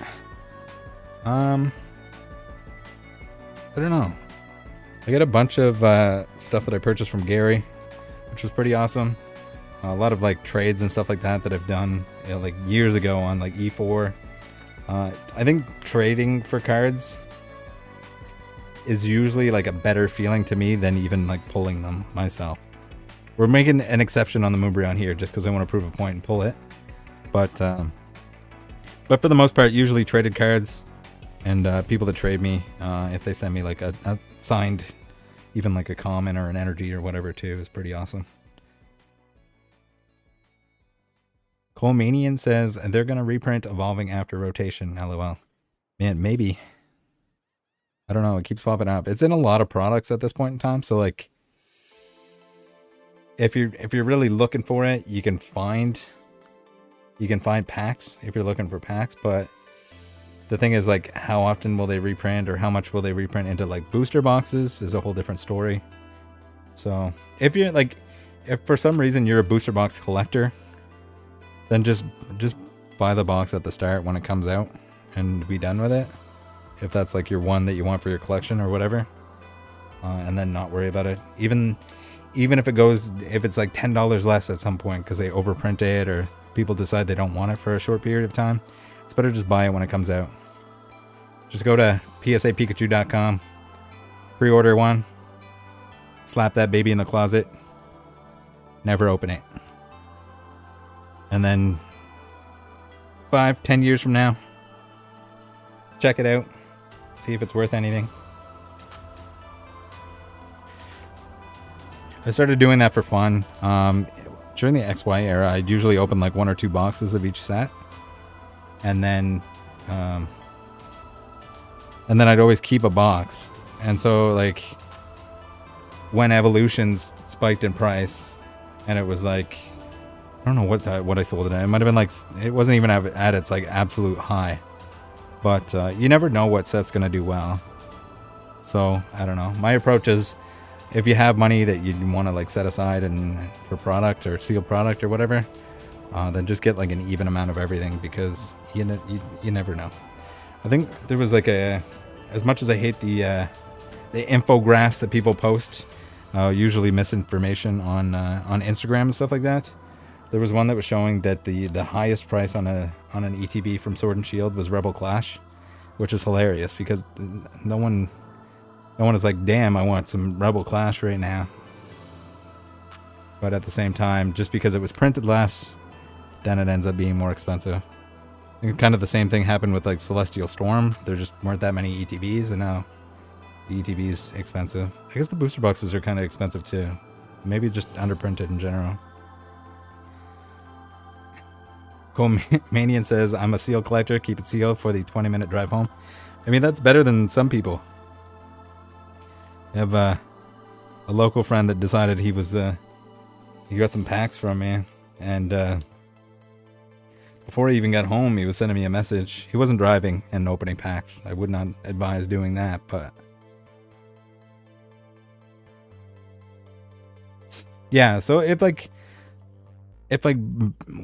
I don't know. I got a bunch of stuff that I purchased from Gary, which was pretty awesome. A lot of like trades and stuff like that I've done, you know, like years ago on like E4. I think trading for cards is usually like a better feeling to me than even like pulling them myself. We're making an exception on the Moonbreon here just because I want to prove a point and pull it. But for the most part, usually traded cards, and people that trade me, if they send me like a signed, even like a common or an energy or whatever too, is pretty awesome. Colemanian says they're going to reprint Evolving after rotation, lol. Man, maybe. I don't know, it keeps popping up. It's in a lot of products at this point in time, so like if you're really looking for it, you can find packs if you're looking for packs, but the thing is, like, how often will they reprint, or how much will they reprint into like booster boxes is a whole different story. So if you're like, if for some reason you're a booster box collector, then just buy the box at the start when it comes out and be done with it. If that's like your one that you want for your collection or whatever, and then not worry about it. Even if it's like $10 less at some point because they overprint it or people decide they don't want it for a short period of time, it's better just buy it when it comes out. Just go to psapikachu.com, pre-order one, slap that baby in the closet, never open it. And then 5-10 years from now, check it out, see if it's worth anything. I started doing that for fun. During the XY era, I'd usually open like 1 or 2 boxes of each set, and then I'd always keep a box. And so like when Evolutions spiked in price, and it was like, I don't know what I sold it at. It might have been like, it wasn't even at its like absolute high, but you never know what set's gonna do well. So I don't know. My approach is, if you have money that you want to like set aside and for product or sealed product or whatever, then just get like an even amount of everything, because you never know. I think there was like as much as I hate the infographs that people post, usually misinformation on Instagram and stuff like that. There was one that was showing that the highest price on an ETB from Sword and Shield was Rebel Clash, which is hilarious because no one is like, damn, I want some Rebel Clash right now. But at the same time, just because it was printed less, then it ends up being more expensive. And kind of the same thing happened with like Celestial Storm. There just weren't that many ETBs, and now the ETB's expensive. I guess the booster boxes are kind of expensive too. Maybe just underprinted in general. Colemanian says, I'm a seal collector, keep it sealed for the 20-minute drive home. I mean, that's better than some people. I have a local friend that decided he got some packs from me, and before he even got home, he was sending me a message. He wasn't driving and opening packs. I would not advise doing that, but yeah. So if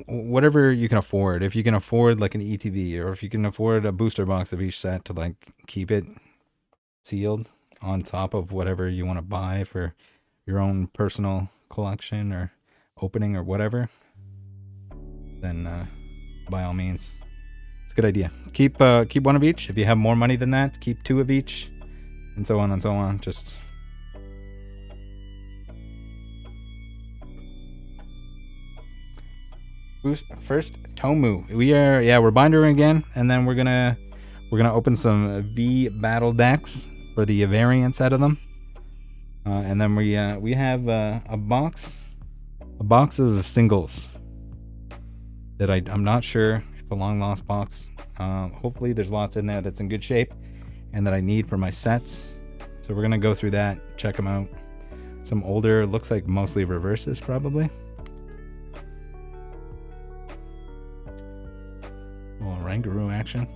whatever you can afford, if you can afford like an ETV, or if you can afford a booster box of each set to like keep it sealed on top of whatever you want to buy for your own personal collection or opening or whatever, then by all means, it's a good idea. Keep one of each. If you have more money than that, keep 2 of each, and so on and so on. Just first Tomu. We're bindering again, and then we're gonna open some V battle decks for the variants out of them, and then we have a box of singles that I'm not sure. It's a long lost box. Hopefully there's lots in there that's in good shape and that I need for my sets. So we're gonna go through that, check them out, Some older, looks like mostly reverses probably. Little Rangaroo action.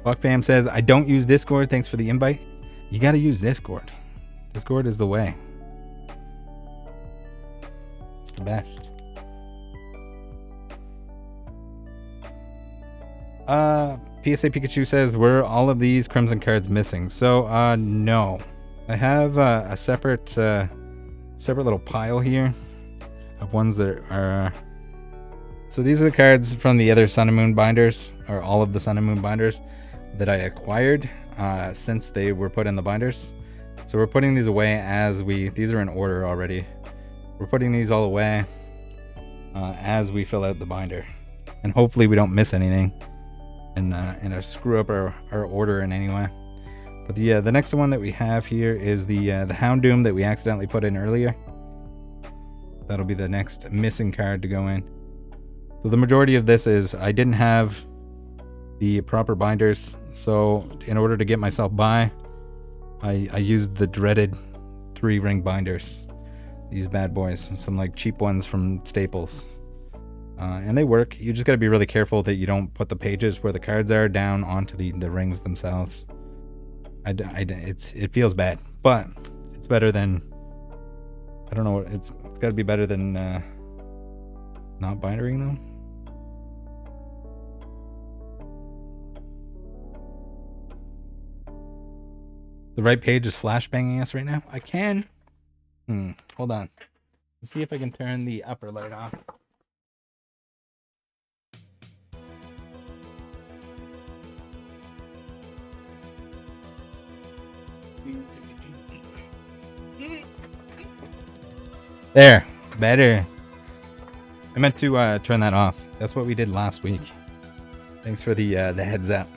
Buckfam says, I don't use Discord. Thanks for the invite. You gotta use Discord. Discord is the way. It's the best. PSA Pikachu says, were all of these Crimson cards missing? So, no. I have a separate little pile here of ones that are... So these are the cards from the other Sun and Moon binders, or all of the Sun and Moon binders that I acquired since they were put in the binders. So we're putting these away as these are in order already. We're putting these all away as we fill out the binder. And hopefully we don't miss anything and screw up our order in any way. But the next one that we have here is the Houndoom that we accidentally put in earlier. That'll be the next missing card to go in. So the majority of this is I didn't have the proper binders, so in order to get myself by, I used the dreaded 3-ring binders. These bad boys, some like cheap ones from Staples. And they work. You just gotta be really careful that you don't put the pages where the cards are down onto the rings themselves. It feels bad, but it's better than, I don't know, it's gotta be better than not bindering them. The right page is flashbanging us right now. I can. Hold on. Let's see if I can turn the upper light off. There. Better. I meant to turn that off. That's what we did last week. Thanks for the heads up.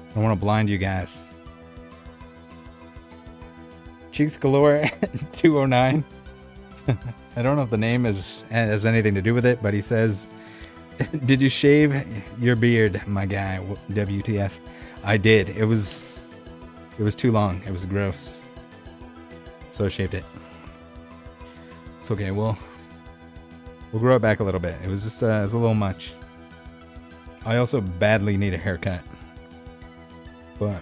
I don't want to blind you guys. Cheeks Galore 209. I don't know if the name has anything to do with it, but he says, did you shave your beard, my guy? WTF. I did. It was too long. It was gross. So I shaved it. It's okay. We'll grow it back a little bit. It was just it was a little much. I also badly need a haircut. But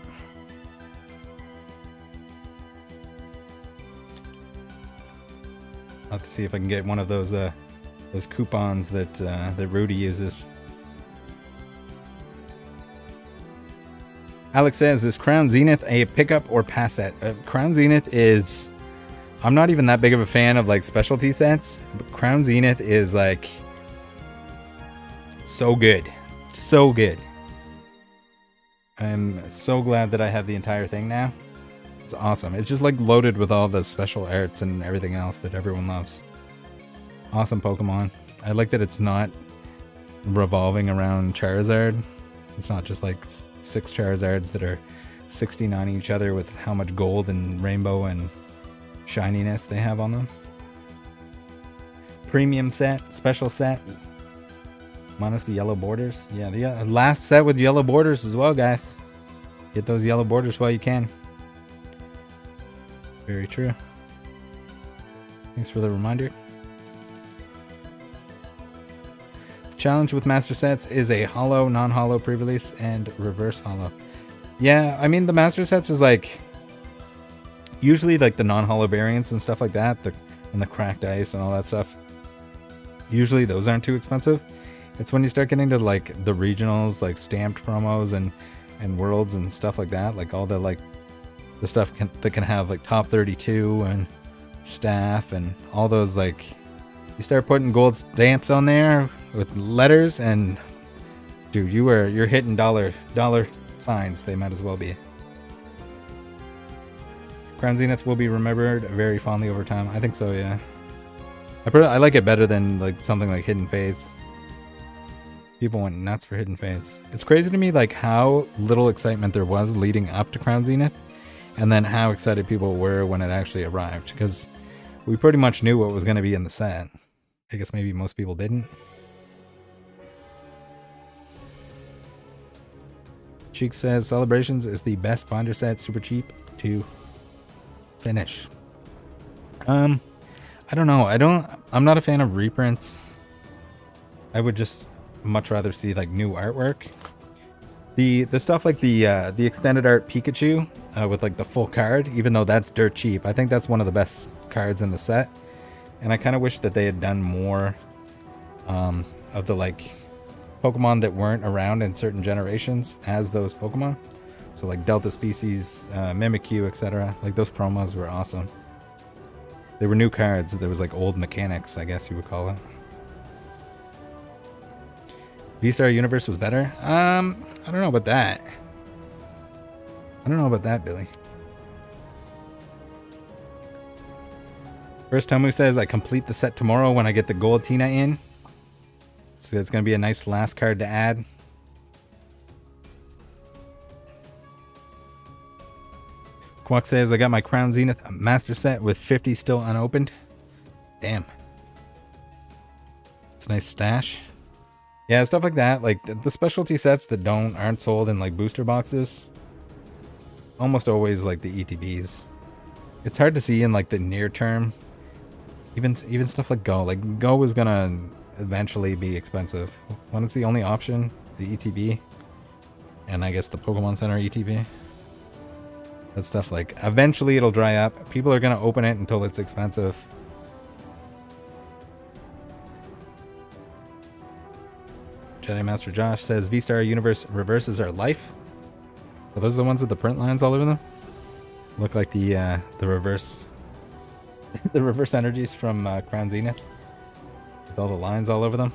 I'll have to see if I can get one of those coupons that Rudy uses. Alex says, is Crown Zenith a pickup or pass set? Crown Zenith is... I'm not even that big of a fan of like specialty sets, but Crown Zenith is like so good. So good. I'm so glad that I have the entire thing now. It's awesome. It's just like loaded with all the special arts and everything else that everyone loves. Awesome Pokemon. I like that it's not revolving around Charizard. It's not just like 6 Charizards that are 69 each other with how much gold and rainbow and shininess they have on them. Premium set, special set, minus the yellow borders. Yeah, the last set with yellow borders as well, guys. Get those yellow borders while you can. Very true. Thanks for the reminder. The challenge with master sets is a hollow, non-hollow pre-release and reverse hollow. Yeah, I mean the master sets is like usually like the non-hollow variants and stuff like that, and the cracked ice and all that stuff. Usually those aren't too expensive. It's when you start getting to like the regionals, like stamped promos and worlds and stuff like that, like all the like the stuff that can have like top 32 and staff and all those, like you start putting gold stamps on there with letters and dude, you're hitting dollar signs. They might as well be. Crown Zenith will be remembered very fondly over time. I think so, yeah. I like it better than like something like Hidden Fates. People went nuts for Hidden Fates. It's crazy to me like how little excitement there was leading up to Crown Zenith, and then how excited people were when it actually arrived, because we pretty much knew what was going to be in the set. I guess maybe most people didn't. Cheek says Celebrations is the best binder set, super cheap to finish. I don't know. I'm not a fan of reprints. I would just much rather see like new artwork. The stuff like the extended art Pikachu with like the full card, even though that's dirt cheap, I think that's one of the best cards in the set. And I kind of wish that they had done more of the like Pokemon that weren't around in certain generations as those Pokemon. So like Delta Species, Mimikyu, etc. Like those promos were awesome. They were new cards. There was like old mechanics, I guess you would call it. V-Star Universe was better? I don't know about that. I don't know about that, Billy. First Tomu says, I complete the set tomorrow when I get the gold Tina in. So it's going to be a nice last card to add. Quack says, I got my Crown Zenith Master Set with 50 still unopened. Damn. It's a nice stash. Yeah, stuff like that. Like the specialty sets that aren't sold in like booster boxes. Almost always like the ETBs. It's hard to see in like the near term. Even stuff like Go. Like Go is gonna eventually be expensive. When it's the only option, the ETB. And I guess the Pokemon Center ETB. That stuff like eventually it'll dry up. People are gonna open it until it's expensive. Jedi Master Josh says V-Star Universe reverses are life. Are those the ones with the print lines all over them? Look like the reverse the reverse energies from Crown Zenith. With all the lines all over them.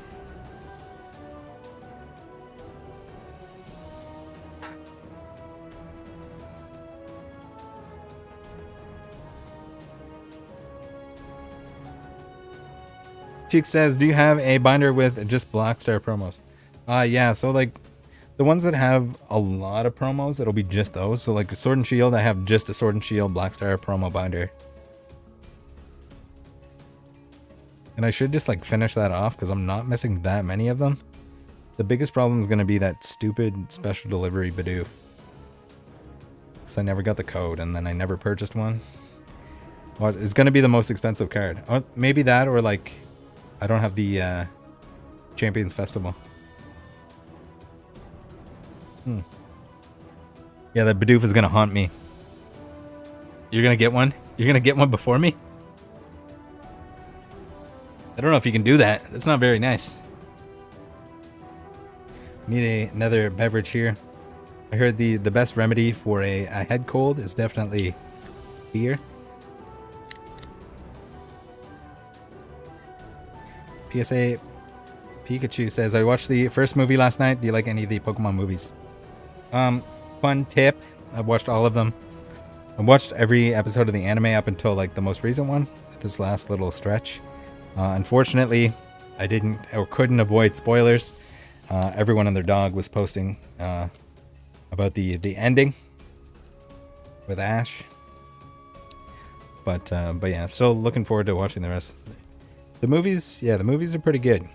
Cheek says, do you have a binder with just Blackstar promos? Yeah, so like the ones that have a lot of promos, it'll be just those. So like Sword and Shield, I have just a Sword and Shield Blackstar promo binder. And I should just like finish that off because I'm not missing that many of them. The biggest problem is going to be that stupid special delivery Bidoof. Because I never got the code and then I never purchased one. Well, it's going to be the most expensive card. Oh, maybe that or like I don't have the Champions Festival. Yeah, that Bidoof is going to haunt me. You're going to get one? You're going to get one before me? I don't know if you can do that. That's not very nice. Need another beverage here. I heard the best remedy for a head cold is definitely beer. PSA Pikachu says, I watched the first movie last night. Do you like any of the Pokemon movies? Fun tip. I've watched all of them. I watched every episode of the anime up until like the most recent one. This last little stretch. Unfortunately, I didn't or couldn't avoid spoilers. Everyone and their dog was posting about the ending with Ash. But yeah, still looking forward to watching the rest. The movies, yeah, the movies are pretty good.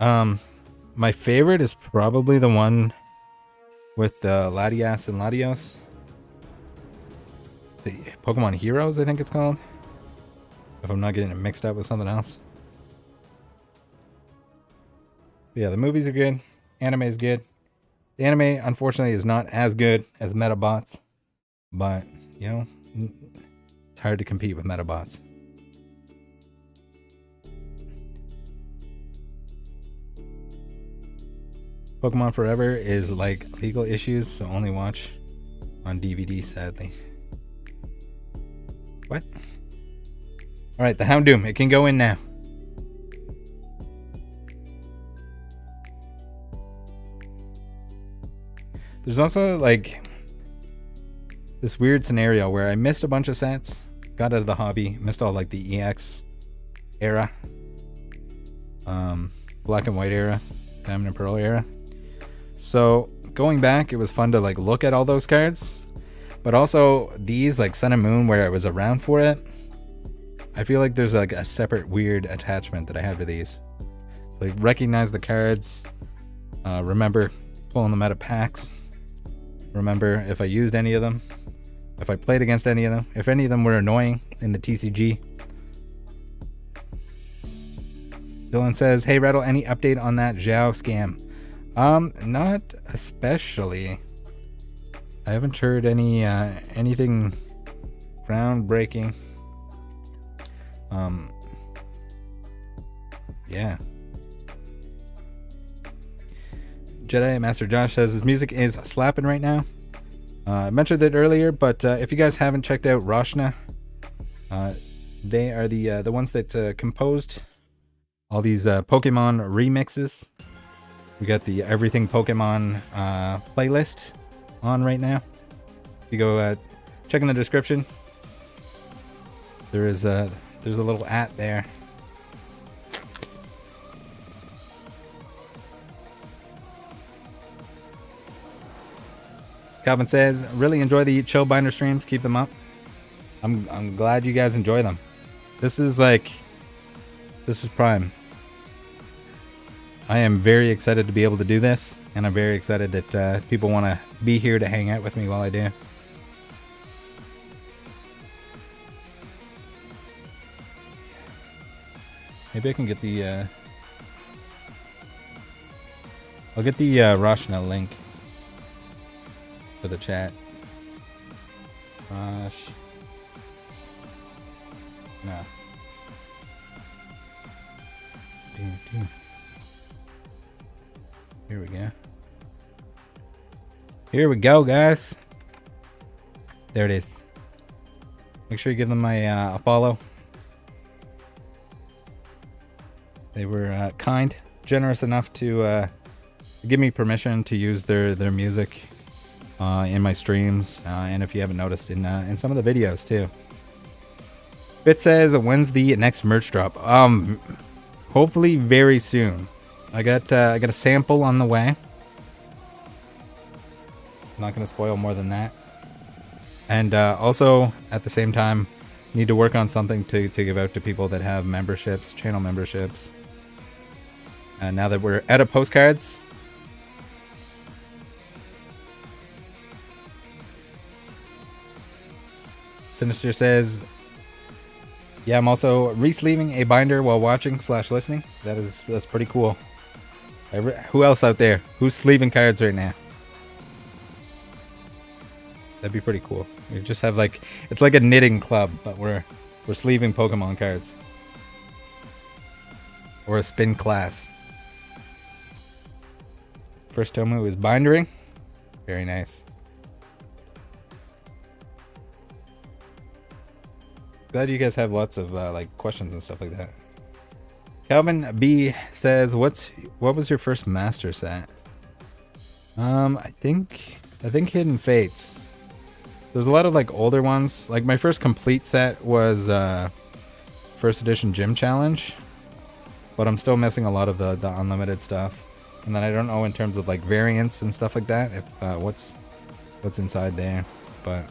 My favorite is probably the one with Latias and Latios. The Pokemon Heroes, I think it's called. If I'm not getting it mixed up with something else. But yeah, the movies are good. Anime is good. The anime, unfortunately, is not as good as Metabots. But, you know, it's hard to compete with Metabots. Pokemon Forever is like legal issues, so only watch on DVD, sadly. What? Alright, the Houndoom. It can go in now. There's also like this weird scenario where I missed a bunch of sets, got out of the hobby, missed all like the EX era, Black and White era, Diamond and Pearl era. So going back, it was fun to like look at all those cards, but also these like Sun and Moon where I was around for it. I feel like there's like a separate weird attachment that I have to these. Like recognize the cards, remember full amount of packs. Remember if I used any of them, if I played against any of them, if any of them were annoying in the TCG. Dylan says, hey Rattle, any update on that Zhao scam? Not especially. I haven't heard anything groundbreaking. Yeah. Jedi Master Josh says his music is slapping right now. I mentioned it earlier, but if you guys haven't checked out Roshna, they are the ones that composed all these Pokemon remixes. We got the Everything Pokemon playlist on right now. If you go check in the description, there's a little @ there. Calvin says, really enjoy the chill binder streams. Keep them up. I'm glad you guys enjoy them. This is prime. I am very excited to be able to do this, and I'm very excited that people want to be here to hang out with me while I do. Maybe I can get the I'll get the Roshna link for the chat. Rosh. No. Here we go. Here we go, guys. There it is. Make sure you give them a follow. They were kind, generous enough to give me permission to use their music in my streams, and if you haven't noticed, in some of the videos too. Bit says, when's the next merch drop? Hopefully very soon. I got a sample on the way. I'm not gonna spoil more than that. And also at the same time, need to work on something to give out to people that have memberships, channel memberships. And now that we're out of postcards, Sinister says, yeah, I'm also re-sleeving a binder while watching / listening. That's pretty cool. Who else out there? Who's sleeving cards right now? That'd be pretty cool. We just have it's like a knitting club, but we're sleeving Pokemon cards. Or a spin class. First Tomu is bindering. Very nice. Glad you guys have lots of questions and stuff like that. Calvin B says, what was your first master set? I think Hidden Fates. There's a lot of older ones. My first complete set was first edition Gym Challenge, but I'm still missing a lot of the unlimited stuff. And then I don't know in terms of variants and stuff like that, if what's inside there, but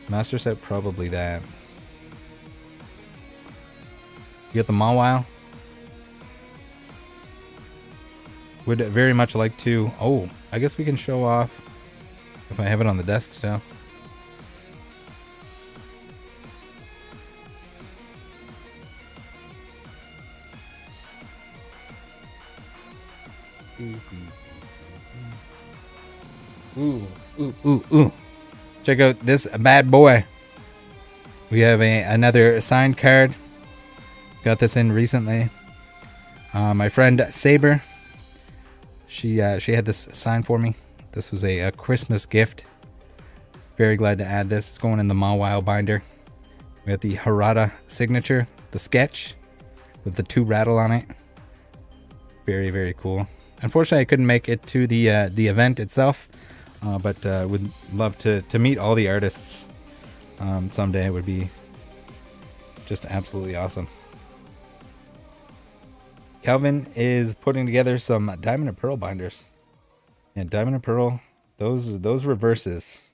master set, probably that. You got the Mawile. Would very much like to. Oh, I guess we can show off if I have it on the desk still. Ooh. Check out this bad boy. We have another signed card. Got this in recently. My friend Saber, she had this signed for me. This was a Christmas gift. Very glad to add this. It's going in the Mawile binder. We got the Harada signature, the sketch with the 2 rattle on it. Very, very cool. Unfortunately, I couldn't make it to the event itself, but would love to meet all the artists someday. It would be just absolutely awesome. Calvin is putting together some Diamond and Pearl binders. And Diamond and Pearl, those reverses,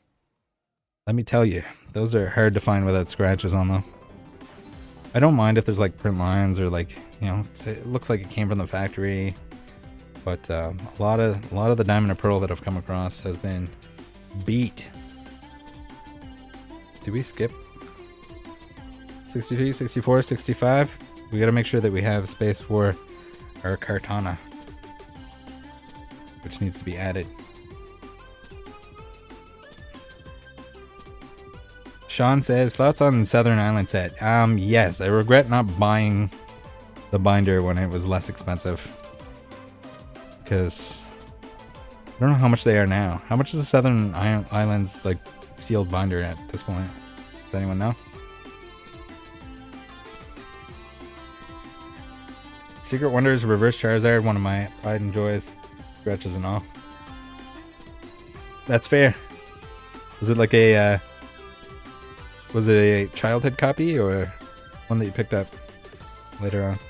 let me tell you, those are hard to find without scratches on them. I don't mind if there's print lines or it looks like it came from the factory. But a lot of the Diamond and Pearl that I've come across has been beat. Did we skip 63, 64, 65? We gotta make sure that we have space for our Kartana, which needs to be added. Sean says, thoughts on Southern Island set? Yes, I regret not buying the binder when it was less expensive. Because I don't know how much they are now. How much is the Southern Islands like sealed binder at this point? Does anyone know? Secret Wonders Reverse Charizard, one of my pride and joys, scratches and all. That's fair. Was it like a was it a childhood copy or one that you picked up later on?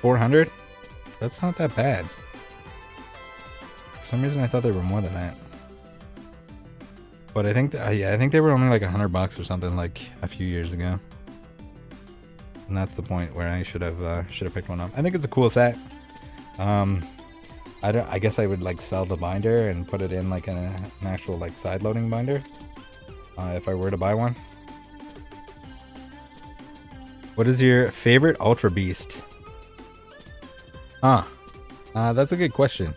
$400? That's not that bad. For some reason I thought they were more than that. But I think yeah, I think they were only like $100 or something like a few years ago. And that's the point where I should have picked one up. I think it's a cool set. I guess I would like sell the binder and put it in like an actual like side loading binder if I were to buy one. What is your favorite Ultra Beast? That's a good question.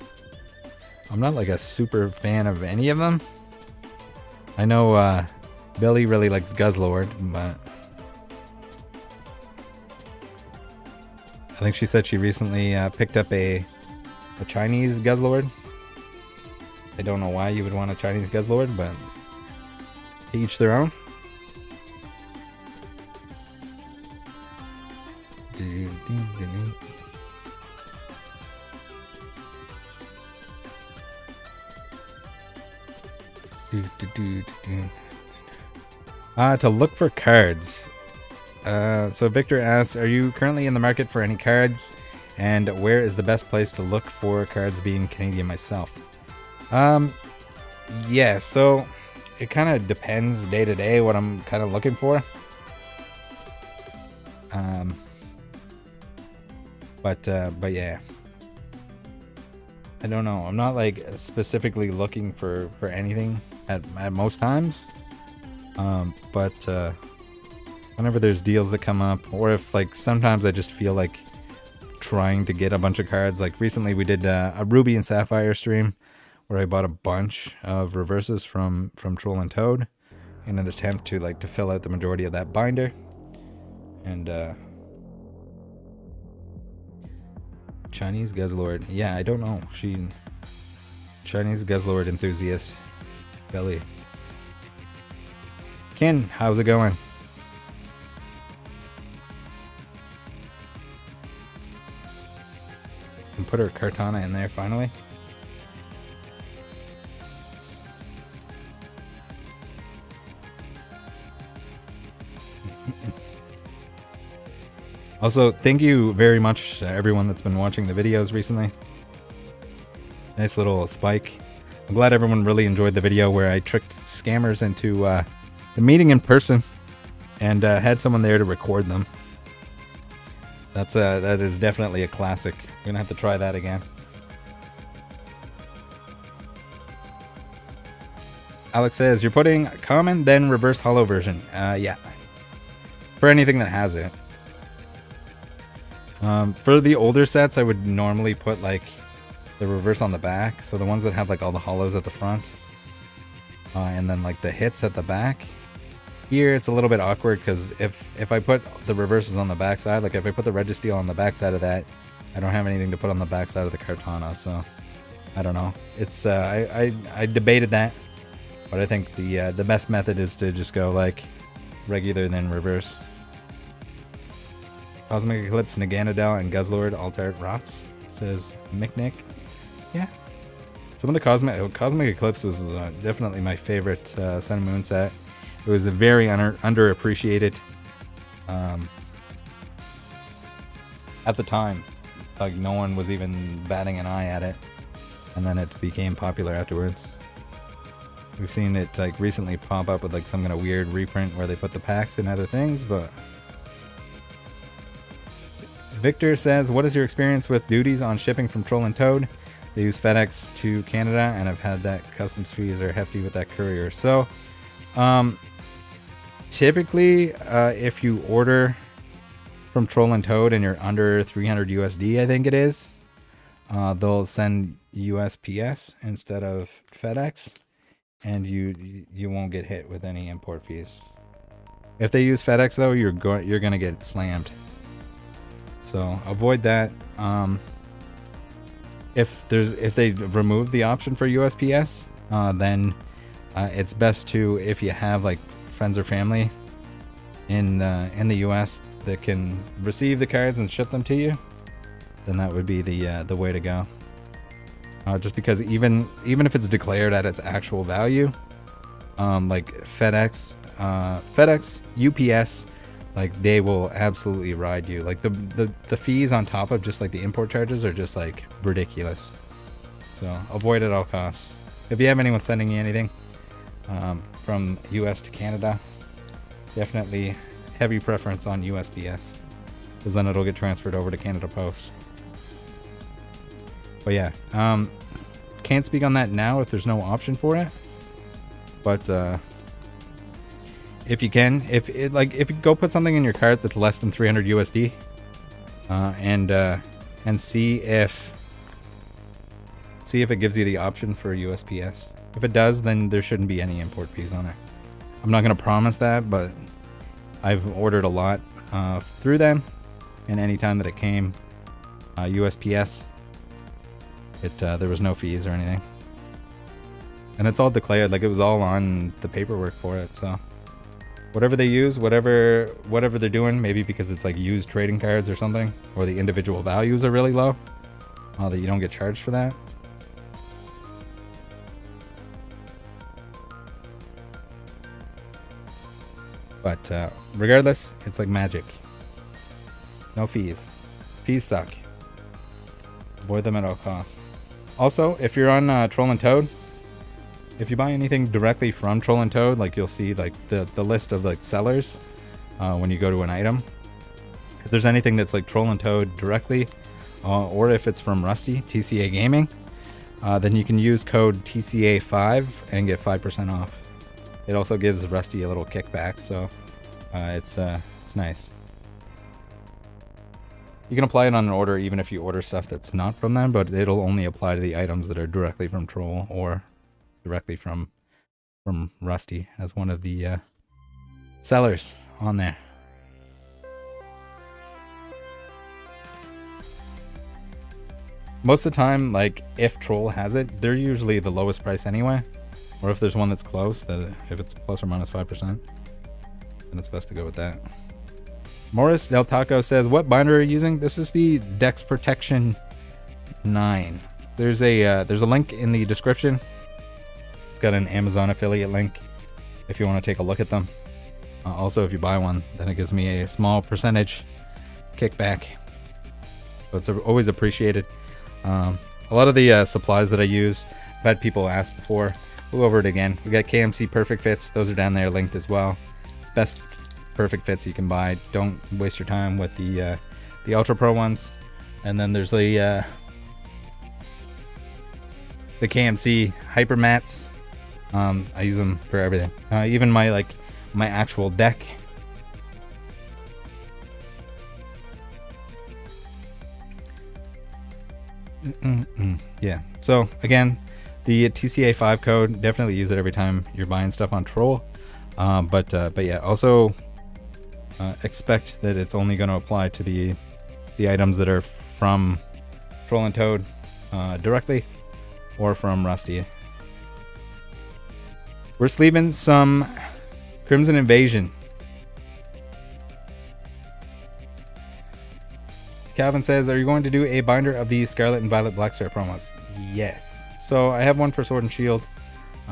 I'm not like a super fan of any of them. I know Billy really likes Guzzlord, but I think she said she recently picked up a Chinese Guzzlord. I don't know why you would want a Chinese Guzzlord, but to each their own. To look for cards. So Victor asks, are you currently in the market for any cards? And where is the best place to look for cards, being Canadian myself? Yeah, so it kind of depends day to day what I'm kind of looking for. But yeah. I don't know. I'm not like specifically looking for anything at most times. But whenever there's deals that come up, or if like sometimes I just feel like trying to get a bunch of cards. Like recently we did a Ruby and Sapphire stream where I bought a bunch of reverses from Troll and Toad in an attempt to like to fill out the majority of that binder. And Chinese Guzzlord. Yeah, I don't know. Chinese Guzzlord enthusiast. Belly. Ken, how's it going? And put our Kartana in there finally. Also, thank you very much to everyone that's been watching the videos recently. Nice little spike. I'm glad everyone really enjoyed the video where I tricked scammers into the meeting in person and had someone there to record them. That is definitely a classic. We're gonna have to try that again. Alex says, you're putting common then reverse hollow version. Yeah. For anything that has it. For the older sets, I would normally put like the reverse on the back. So the ones that have like all the hollows at the front. And then like the hits at the back. Here it's a little bit awkward because if I put the reverses on the back side, like if I put the Registeel on the back side of that, I don't have anything to put on the back side of the Kartana. So I don't know. It's I debated that, but I think the best method is to just go like regular then reverse. Cosmic Eclipse, Naganadel, and Guzzlord Altart Rocks, says Mick. Yeah. Some of the Cosmic Eclipse was definitely my favorite Sun and Moon set. It was a very underappreciated at the time. Like no one was even batting an eye at it. and then it became popular afterwards. We've seen it like recently pop up with like some kind of weird reprint where they put the packs and other things, but Victor says, what is your experience with duties on shipping from Troll and Toad? They use FedEx to Canada, and I've had that customs fees are hefty with that courier. So, typically, if you order from Troll and Toad and you're under 300 USD, I think it is, they'll send USPS instead of FedEx, and you won't get hit with any import fees. If they use FedEx though, you're gonna get slammed. So avoid that. If they remove the option for USPS, then it's best to, if you have like friends or family in the US that can receive the cards and ship them to you, then that would be the way to go. Just because even if it's declared at its actual value, like FedEx, UPS, like they will absolutely ride you. Like the fees on top of just like the import charges are just like ridiculous. So avoid at all costs. If you have anyone sending you anything from US to Canada, definitely heavy preference on USPS, because then it'll get transferred over to Canada Post. But yeah, can't speak on that now if there's no option for it. But if you can, if you go put something in your cart that's less than 300 USD, and see if it gives you the option for USPS. If it does, then there shouldn't be any import fees on it. I'm not gonna promise that, but I've ordered a lot through them, and anytime that it came USPS, there was no fees or anything, and it's all declared, like it was all on the paperwork for it. So whatever they use, whatever they're doing, maybe because it's like used trading cards or something, or the individual values are really low, that you don't get charged for that. But regardless, it's like magic. No fees. Fees suck. Avoid them at all costs. Also, if you're on Troll and Toad, if you buy anything directly from Troll and Toad, like you'll see like the list of like sellers when you go to an item. If there's anything that's like Troll and Toad directly, or if it's from Rusty, TCA Gaming, then you can use code TCA5 and get 5% off. It also gives Rusty a little kickback, so it's nice. You can apply it on an order even if you order stuff that's not from them, but it'll only apply to the items that are directly from Troll or directly from Rusty as one of the sellers on there. Most of the time, like if Troll has it, they're usually the lowest price anyway. Or if there's one that's close, that if it's plus or minus 5%, then it's best to go with that. Morris Del Taco says, what binder are you using? This is the Dex Protection 9. There's a link in the description. It's got an Amazon affiliate link if you want to take a look at them. Also, if you buy one, then it gives me a small percentage kickback. So it's always appreciated. A lot of the supplies that I use, I've had people ask before. We'll go over it again. We got KMC Perfect Fits. Those are down there linked as well. Best Perfect Fits you can buy. Don't waste your time with the Ultra Pro ones. And then there's the KMC Hyper Mats. I use them for everything. Even my actual deck. Yeah. So again, the TCA 5 code, definitely use it every time you're buying stuff on Troll. But yeah, also expect that it's only going to apply to the items that are from Troll and Toad directly, or from Rusty. We're sleeving some Crimson Invasion. Calvin says, are you going to do a binder of the Scarlet and Violet Black Star promos? Yes. So I have one for Sword and Shield.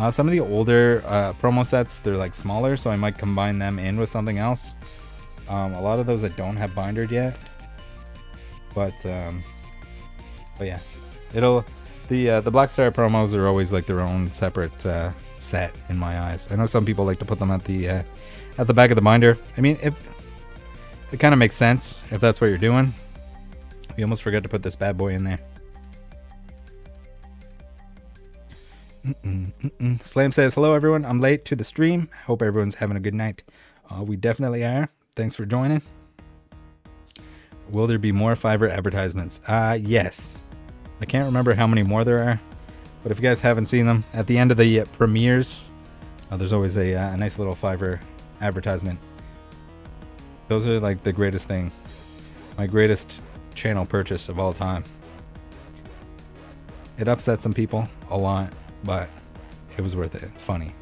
Some of the older promo sets, they're like smaller, so I might combine them in with something else. A lot of those I don't have bindered yet. But yeah, The Black Star promos are always like their own separate set in my eyes. I know some people like to put them at the back of the binder. I mean, if it kind of makes sense if that's what you're doing. We almost forgot to put this bad boy in there. Slam says, hello everyone, I'm late to the stream. Hope everyone's having a good night. We definitely are. Thanks for joining. Will there be more Fiverr advertisements? Yes. I can't remember how many more there are, but if you guys haven't seen them, at the end of the premieres, there's always a nice little Fiverr advertisement. Those are like the greatest thing. My greatest channel purchase of all time. It upset some people a lot, but it was worth it. It's funny.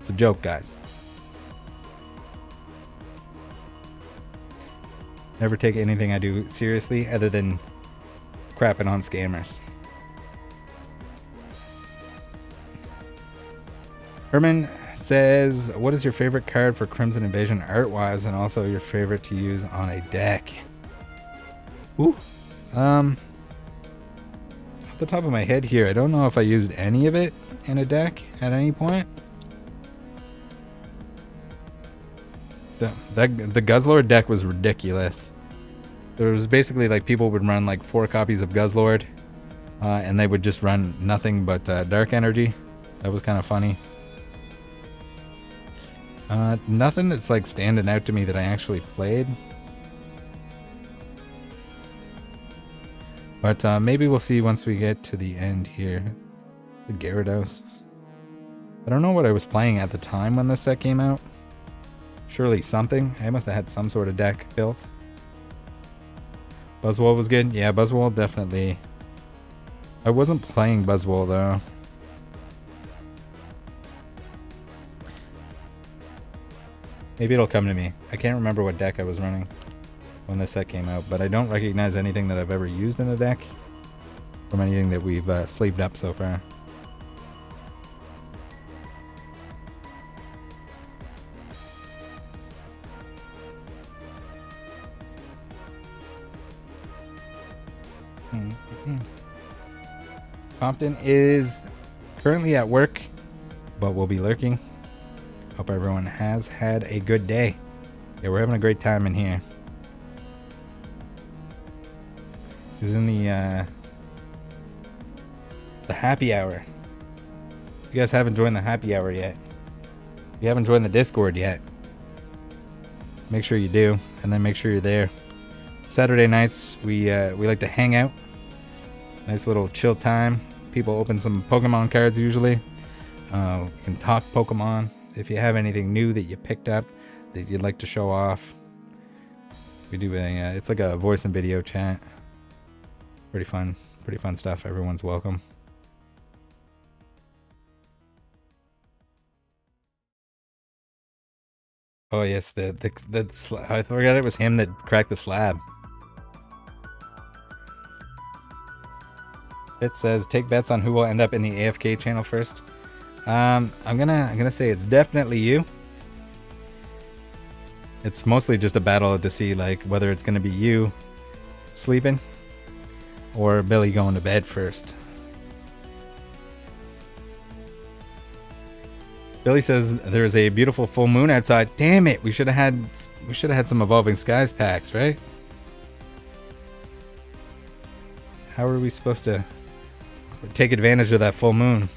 It's a joke, guys. Never take anything I do seriously other than crapping on scammers. Herman says, what is your favorite card for Crimson Invasion art-wise, and also your favorite to use on a deck? Ooh. Off the top of my head here, I don't know if I used any of it in a deck at any point. The Guzzlord deck was ridiculous. There was basically like people would run like 4 copies of Guzzlord, and they would just run nothing but Dark Energy. That was kind of funny. Nothing that's like standing out to me that I actually played. But maybe we'll see once we get to the end here. The Gyarados. I don't know what I was playing at the time when this set came out. Surely something. I must have had some sort of deck built. Buzzwole was good. Yeah, Buzzwole definitely. I wasn't playing Buzzwole though. Maybe it'll come to me. I can't remember what deck I was running when this set came out, but I don't recognize anything that I've ever used in a deck from anything that we've sleeved up so far. Compton is currently at work, but will be lurking. Hope everyone has had a good day. Yeah, we're having a great time in here. He's in the happy hour. You guys haven't joined the happy hour yet. You haven't joined the Discord yet. Make sure you do, and then make sure you're there. Saturday nights we like to hang out. Nice little chill time. People open some Pokemon cards usually. We can talk Pokemon. If you have anything new that you picked up that you'd like to show off, we do a it's like a voice and video chat. Pretty fun stuff. Everyone's welcome. Oh yes, I forgot it was him that cracked the slab. It says take bets on who will end up in the AFK channel first. I'm gonna say it's definitely you. It's mostly just a battle to see like whether it's gonna be you sleeping or Billy going to bed first. Billy says there's a beautiful full moon outside. Damn it! We should have had some Evolving Skies packs, right? How are we supposed to take advantage of that full moon?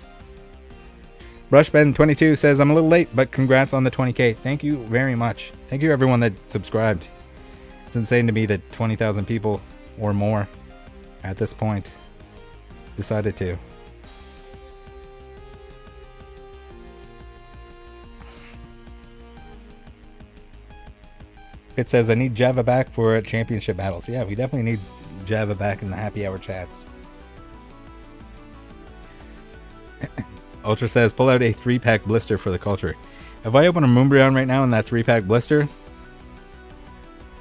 Brushben22 says I'm a little late, but congrats on the 20k. Thank you very much. Thank you everyone that subscribed. It's insane to me that 20,000 people or more at this point decided to. It says I need Java back for championship battles. Yeah, we definitely need Java back in the happy hour chats. Ultra says pull out a 3-pack blister for the culture. If I open a Moonbreon right now in that 3-pack blister,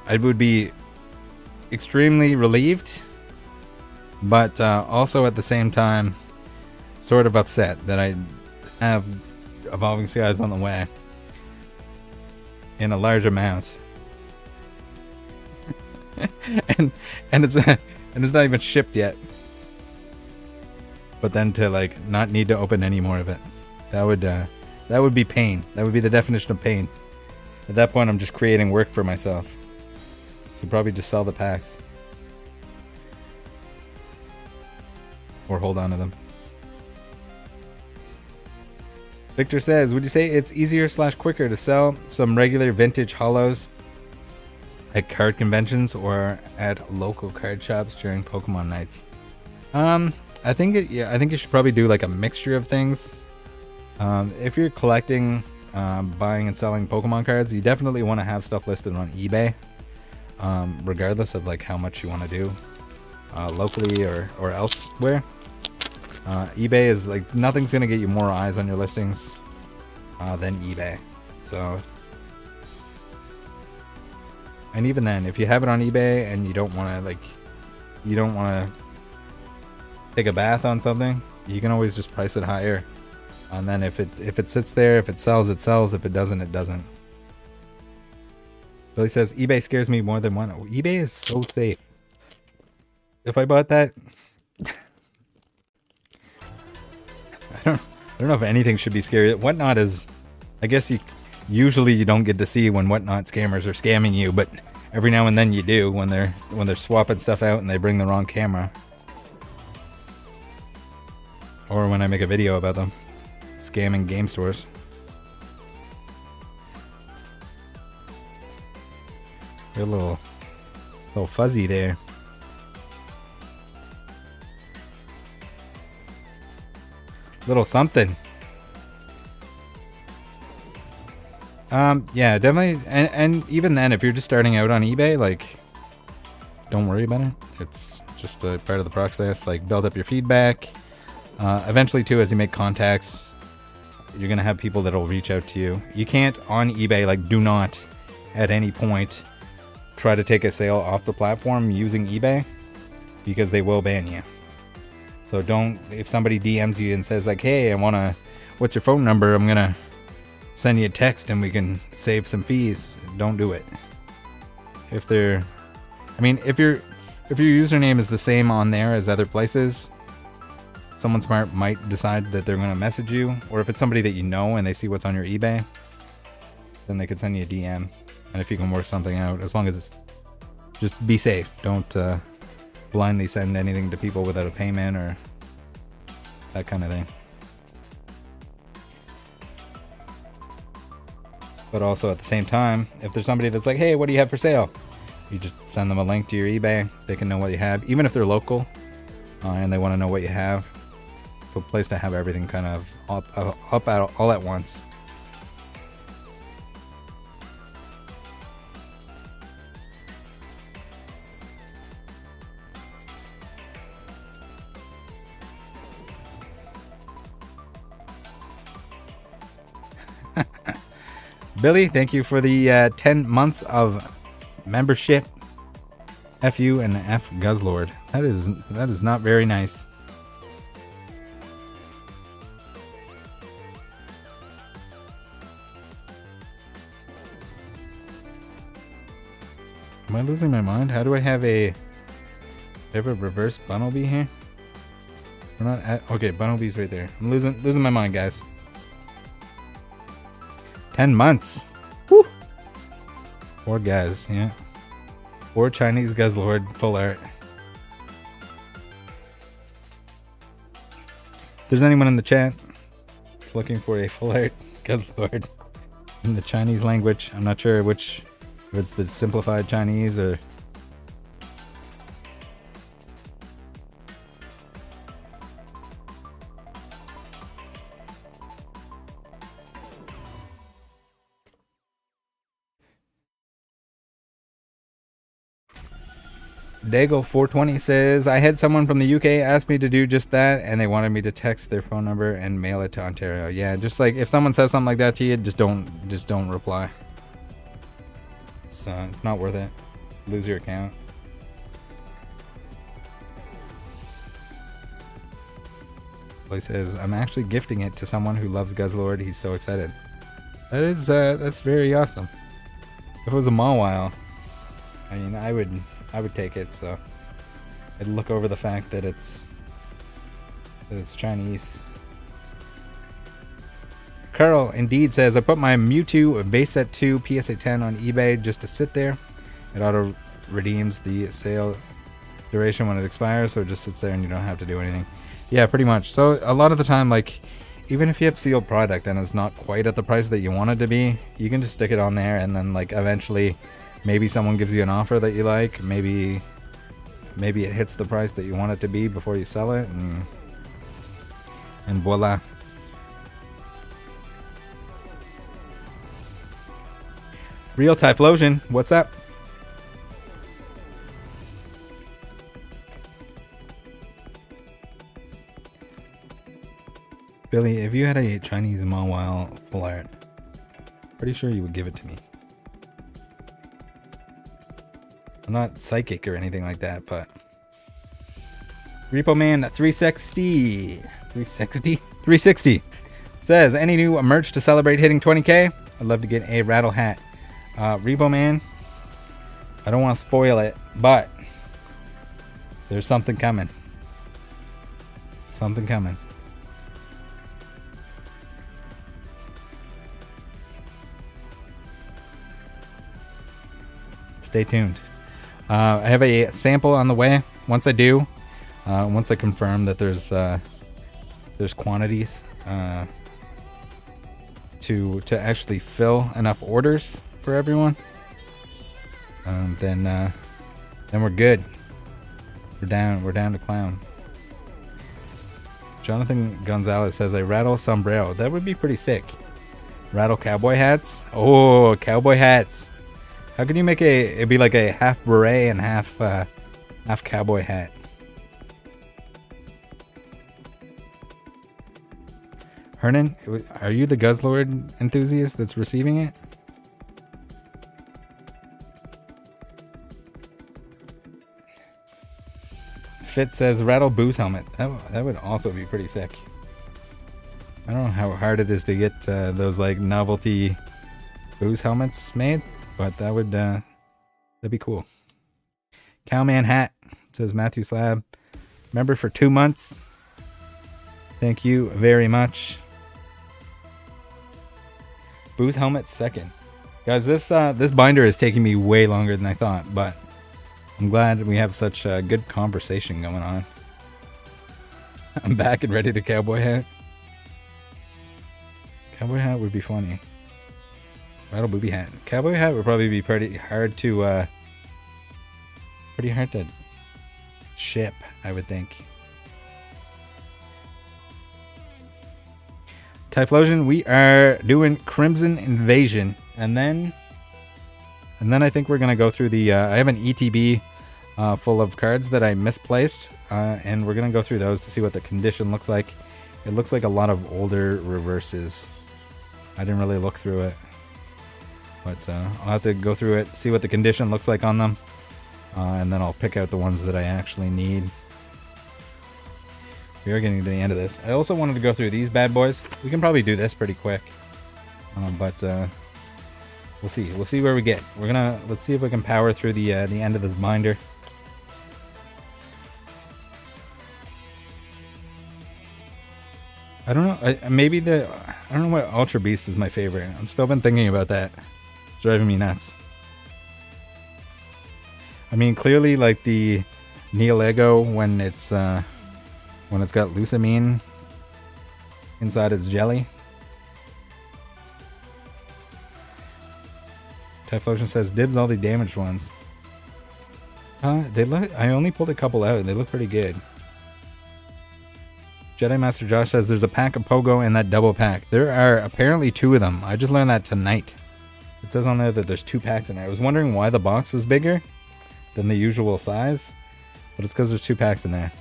I would be extremely relieved, but also at the same time sort of upset that I have Evolving Skies on the way in a large amount. and it's not even shipped yet. but then to like not need to open any more of it. That would be pain. That would be the definition of pain. At that point, I'm just creating work for myself. So probably just sell the packs. Or hold on to them. Victor says, would you say it's easier / quicker to sell some regular vintage holos at card conventions or at local card shops during Pokemon nights? I think you should probably do like a mixture of things. If you're collecting, buying and selling Pokemon cards, you definitely want to have stuff listed on eBay, regardless of like how much you want to do, locally or elsewhere. eBay is like, nothing's gonna get you more eyes on your listings than eBay. So, and even then, if you have it on eBay and you don't want to take a bath on something, you can always just price it higher. And then if it sits there, if it sells, it sells. If it doesn't, it doesn't. Billy says eBay scares me more than one. Oh, eBay is so safe. If I bought that, I don't know if anything should be scary. Whatnot is, I guess usually you don't get to see when Whatnot scammers are scamming you, but every now and then you do when they're swapping stuff out and they bring the wrong camera. Or when I make a video about them scamming game stores. You're a little fuzzy there. Little something. Yeah, definitely. And even then, if you're just starting out on eBay, like, don't worry about it. It's just a part of the process. Like, build up your feedback. Eventually, too, as you make contacts, you're gonna have people that'll reach out to you. You can't on eBay, like, do not at any point try to take a sale off the platform using eBay, because they will ban you. So don't, if somebody DMs you and says like, hey, what's your phone number? I'm gonna send you a text and we can save some fees. Don't do it. If your username is the same on there as other places, someone smart might decide that they're gonna message you. Or if it's somebody that you know and they see what's on your eBay, then they could send you a DM. And if you can work something out, as long as it's, just be safe. Don't blindly send anything to people without a payment or that kind of thing. But also at the same time, if there's somebody that's like, hey, what do you have for sale? You just send them a link to your eBay. They can know what you have, even if they're local and they want to know what you have. It's a place to have everything kind of up all at once. Billy, thank you for the 10 months of membership. F you and F Guzzlord. That is not very nice. Am I losing my mind? How do I have a reverse Bunnelby here? We're not at, okay, Bunnelby's right there. I'm losing my mind, guys. 10 months. Woo! 4 guys, yeah. 4 Chinese Guzzlord full art. If there's anyone in the chat that's looking for a full art Guzzlord in the Chinese language, I'm not sure if it's the simplified Chinese or... Dago420 says, I had someone from the UK ask me to do just that, and they wanted me to text their phone number and mail it to Ontario. Yeah, just like if someone says something like that to you, just don't reply. It's not worth it. Lose your account. He says, I'm actually gifting it to someone who loves Guzzlord. He's so excited. That's very awesome. If it was a Mawile, I mean, I would take it, so I'd look over the fact that it's It's Chinese. Carl indeed says, I put my Mewtwo base set 2 PSA 10 on eBay just to sit there. It auto redeems the sale duration when it expires, so it just sits there and you don't have to do anything. Yeah, pretty much. So a lot of the time, like, even if you have sealed product and it's not quite at the price that you want it to be, you can just stick it on there, and then like eventually maybe someone gives you an offer that you like, maybe it hits the price that you want it to be before you sell it, and voila. Real Typhlosion, what's up? Billy, if you had a Chinese Mawile full art, pretty sure you would give it to me. I'm not psychic or anything like that, but Repo Man 360 says, any new merch to celebrate hitting 20k? I'd love to get a rattle hat. Repo Man, I don't want to spoil it, but there's something coming. Something coming. Stay tuned. I have a sample on the way. Once I do, once I confirm that there's quantities to actually fill enough orders for everyone, then we're good. We're down to clown. Jonathan Gonzalez says a rattle sombrero. That would be pretty sick. Rattle cowboy hats. Oh, cowboy hats. How can you make it'd be like a half beret and half cowboy hat. Hernan, are you the Guzzlord enthusiast that's receiving it? Fit says rattle booze helmet. That would also be pretty sick. I don't know how hard it is to get those like novelty booze helmets made, but that'd be cool. Cowman hat, says Matthew Slab. Member for 2 months. Thank you very much. Booze helmet second. Guys, this binder is taking me way longer than I thought, but I'm glad we have such a good conversation going on. I'm back and ready to cowboy hat. Cowboy hat would be funny. Rattle booby hat. Cowboy hat would probably be pretty hard to ship, I would think. Typhlosion, we are doing Crimson Invasion, and then I think we're gonna go through the. I have an ETB full of cards that I misplaced, and we're gonna go through those to see what the condition looks like. It looks like a lot of older reverses. I didn't really look through it, but I'll have to go through it, see what the condition looks like on them, and then I'll pick out the ones that I actually need. We are getting to the end of this. I also wanted to go through these bad boys. We can probably do this pretty quick, but we'll see. We'll see where we get. Let's see if we can power through the end of this binder. I don't know. I don't know what Ultra Beast is my favorite. I've still been thinking about that. It's driving me nuts. I mean, clearly, like the Neolego when it's got Lusamine inside its jelly. Typhlosion says dibs all the damaged ones. They look. I only pulled a couple out. They look pretty good. Jedi Master Josh says there's a pack of Pogo in that double pack. There are apparently 2 of them. I just learned that tonight. It says on there that there's 2 packs in there. I was wondering why the box was bigger than the usual size, but it's because there's 2 packs in there.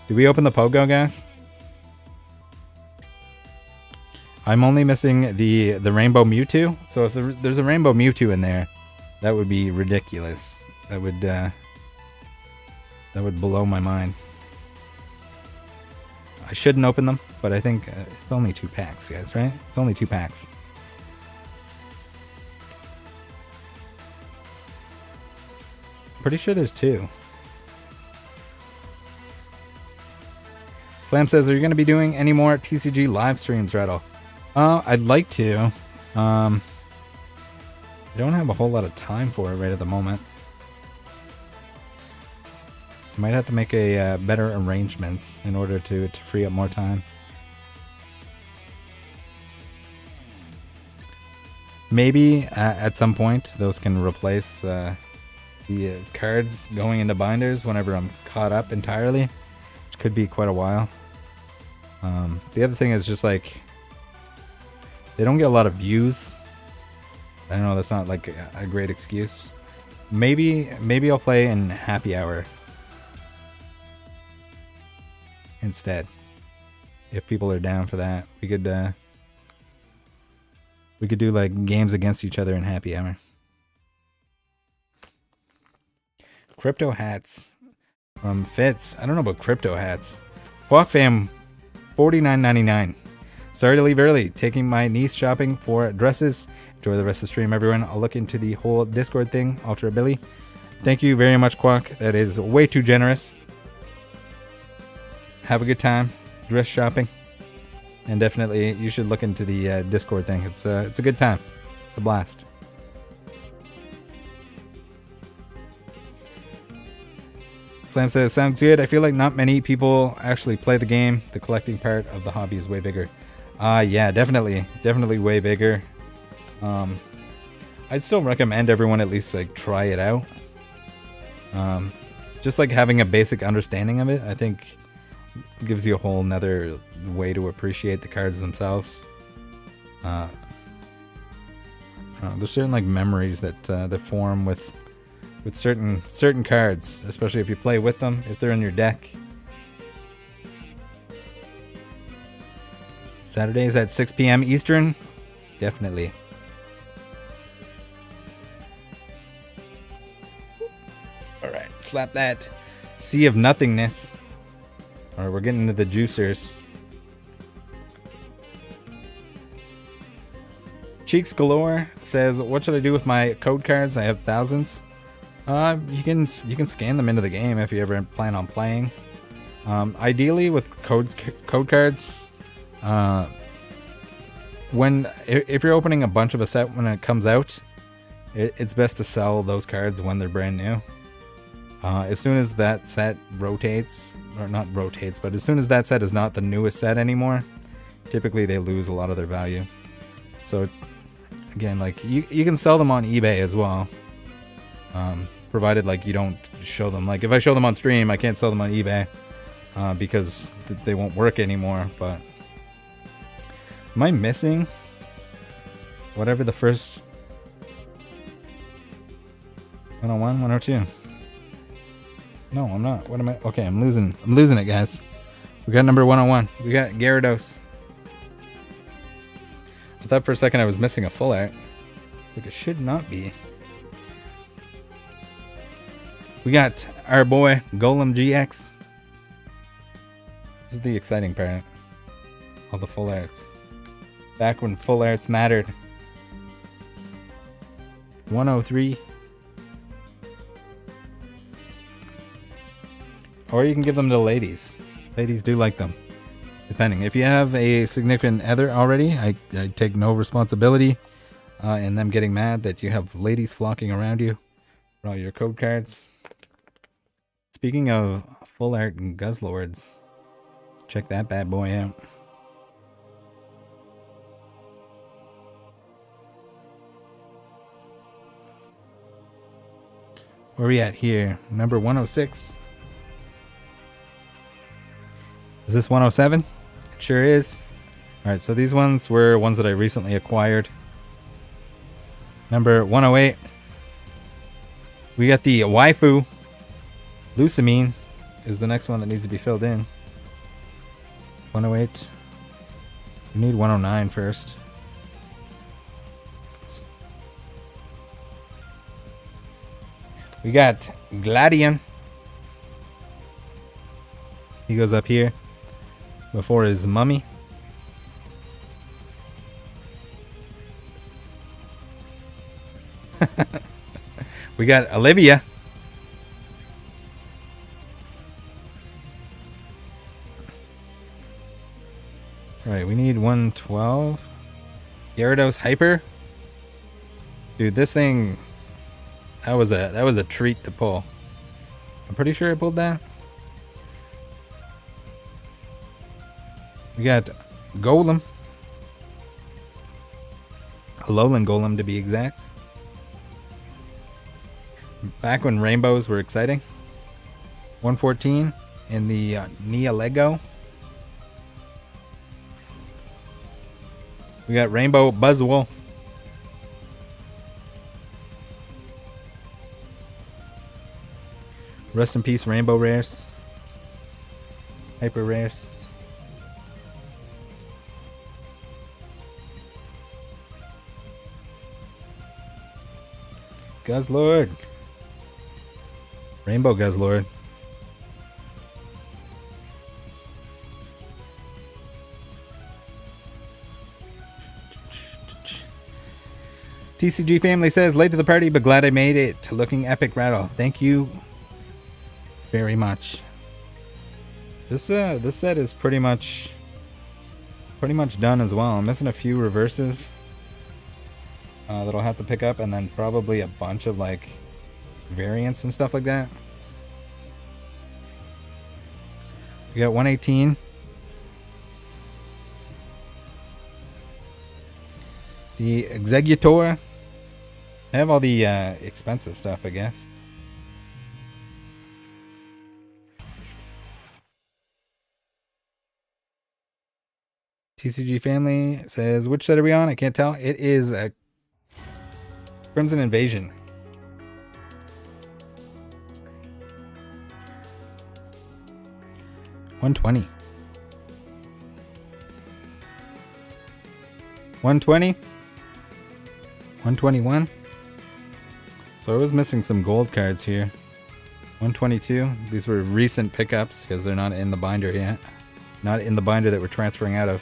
Did we open the Pogo, guys? I'm only missing the Rainbow Mewtwo. So if there's a Rainbow Mewtwo in there, that would be ridiculous. That would blow my mind. I shouldn't open them, but I think it's only 2 packs, guys, right? It's only 2 packs. Pretty sure there's 2. Slam says, are you going to be doing any more TCG live streams, Rattle? I'd like to. I don't have a whole lot of time for it right at the moment. Might have to make a better arrangements in order to free up more time. Maybe at some point those can replace the cards going into binders whenever I'm caught up entirely, which could be quite a while. The other thing is just like they don't get a lot of views. I don't know, that's not like a great excuse. Maybe I'll play in happy hour instead. If people are down for that, we could do like games against each other in happy hour. Crypto hats from Fitz. I don't know about crypto hats. Walk fam, $49.99. Sorry to leave early. Taking my niece shopping for dresses. Enjoy the rest of the stream, everyone. I'll look into the whole Discord thing. Ultra Billy. Thank you very much, Quack. That is way too generous. Have a good time. Dress shopping. And definitely, you should look into the Discord thing. It's a good time. It's a blast. Slam says, sounds good. I feel like not many people actually play the game. The collecting part of the hobby is way bigger. Yeah, definitely. Definitely way bigger. I'd still recommend everyone at least like try it out. Just like having a basic understanding of it, I think gives you a whole nother way to appreciate the cards themselves. There's certain like memories that that form with certain cards, especially if you play with them, if they're in your deck. Saturdays at 6 p.m. Eastern, definitely. All right, slap that sea of nothingness. All right, we're getting into the juicers. Cheeks Galore says, what should I do with my code cards? I have thousands. You can scan them into the game if you ever plan on playing. Ideally with code cards, if you're opening a bunch of a set when it comes out, it's best to sell those cards when they're brand new. As soon as that set rotates, or not rotates, but as soon as that set is not the newest set anymore, typically they lose a lot of their value. So again, like you can sell them on eBay as well, provided like you don't show them. Like if I show them on stream, I can't sell them on eBay because they won't work anymore. But am I missing whatever the first 101, 102? No, I'm not. What am I? Okay, I'm losing it, guys. We got number 101. We got Gyarados. I thought for a second I was missing a full art. Like it should not be. We got our boy Golem GX. This is the exciting part. All the full arts. Back when full arts mattered. 103. Or you can give them to ladies. Ladies do like them. Depending. If you have a significant other already, I take no responsibility in them getting mad that you have ladies flocking around you for all your code cards. Speaking of full art and Guzzlords, check that bad boy out. Where are we at here? Number 106. Is this 107? It sure is. Alright, so these ones were ones that I recently acquired. Number 108. We got the waifu. Lucamine is the next one that needs to be filled in. 108. We need 109 first. We got Gladion. He goes up here before his mummy. We got Olivia. we need 112. Gyarados Hyper. Dude, this thing, that was a treat to pull. I'm pretty sure I pulled that. We got Golem. Alolan Golem to be exact. Back when rainbows were exciting. 114 in the Nia Lego. We got Rainbow Buzzwole. Rest in peace, Rainbow Rares. Hyper Rares. Guzzlord. Rainbow Guzzlord. TCG family says, late to the party, but glad I made it. Looking epic, Rattle. Thank you very much. This set is pretty much done as well. I'm missing a few reverses that I'll have to pick up, and then probably a bunch of like variants and stuff like that. We got 118. The Executor. I have all the expensive stuff, I guess. TCG family says, which set are we on? I can't tell. It is a Crimson Invasion. $120. 120. 121. So I was missing some gold cards here. 122. These were recent pickups because they're not in the binder yet. Not in the binder that we're transferring out of.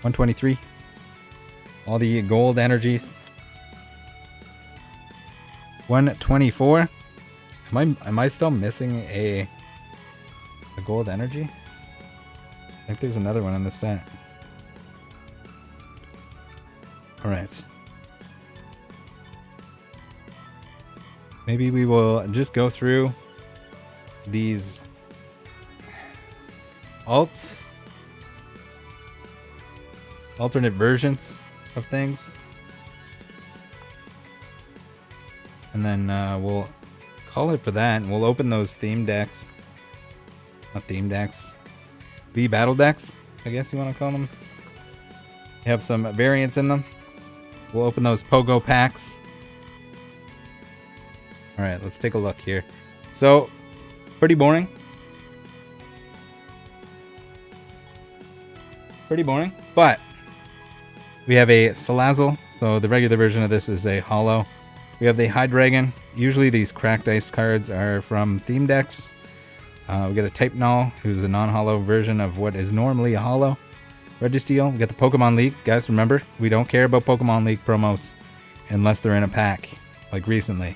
123. All the gold energies. 124. Am I still missing a gold energy? I think there's another one in this set. Alright. Maybe we will just go through these alts. Alternate versions of things. And then we'll call it for that, and we'll open those theme decks. Not theme decks. V battle decks, I guess you want to call them. They have some variants in them. We'll open those Pogo packs. Alright, let's take a look here. So, pretty boring. Pretty boring, but we have a Salazzle. So the regular version of this is a holo. We have the Hydreigon. Usually these cracked ice cards are from theme decks. We got a Type Null, who's a non-holo version of what is normally a holo. Registeel. We got the Pokemon League. Guys, remember, we don't care about Pokemon League promos unless they're in a pack, like recently.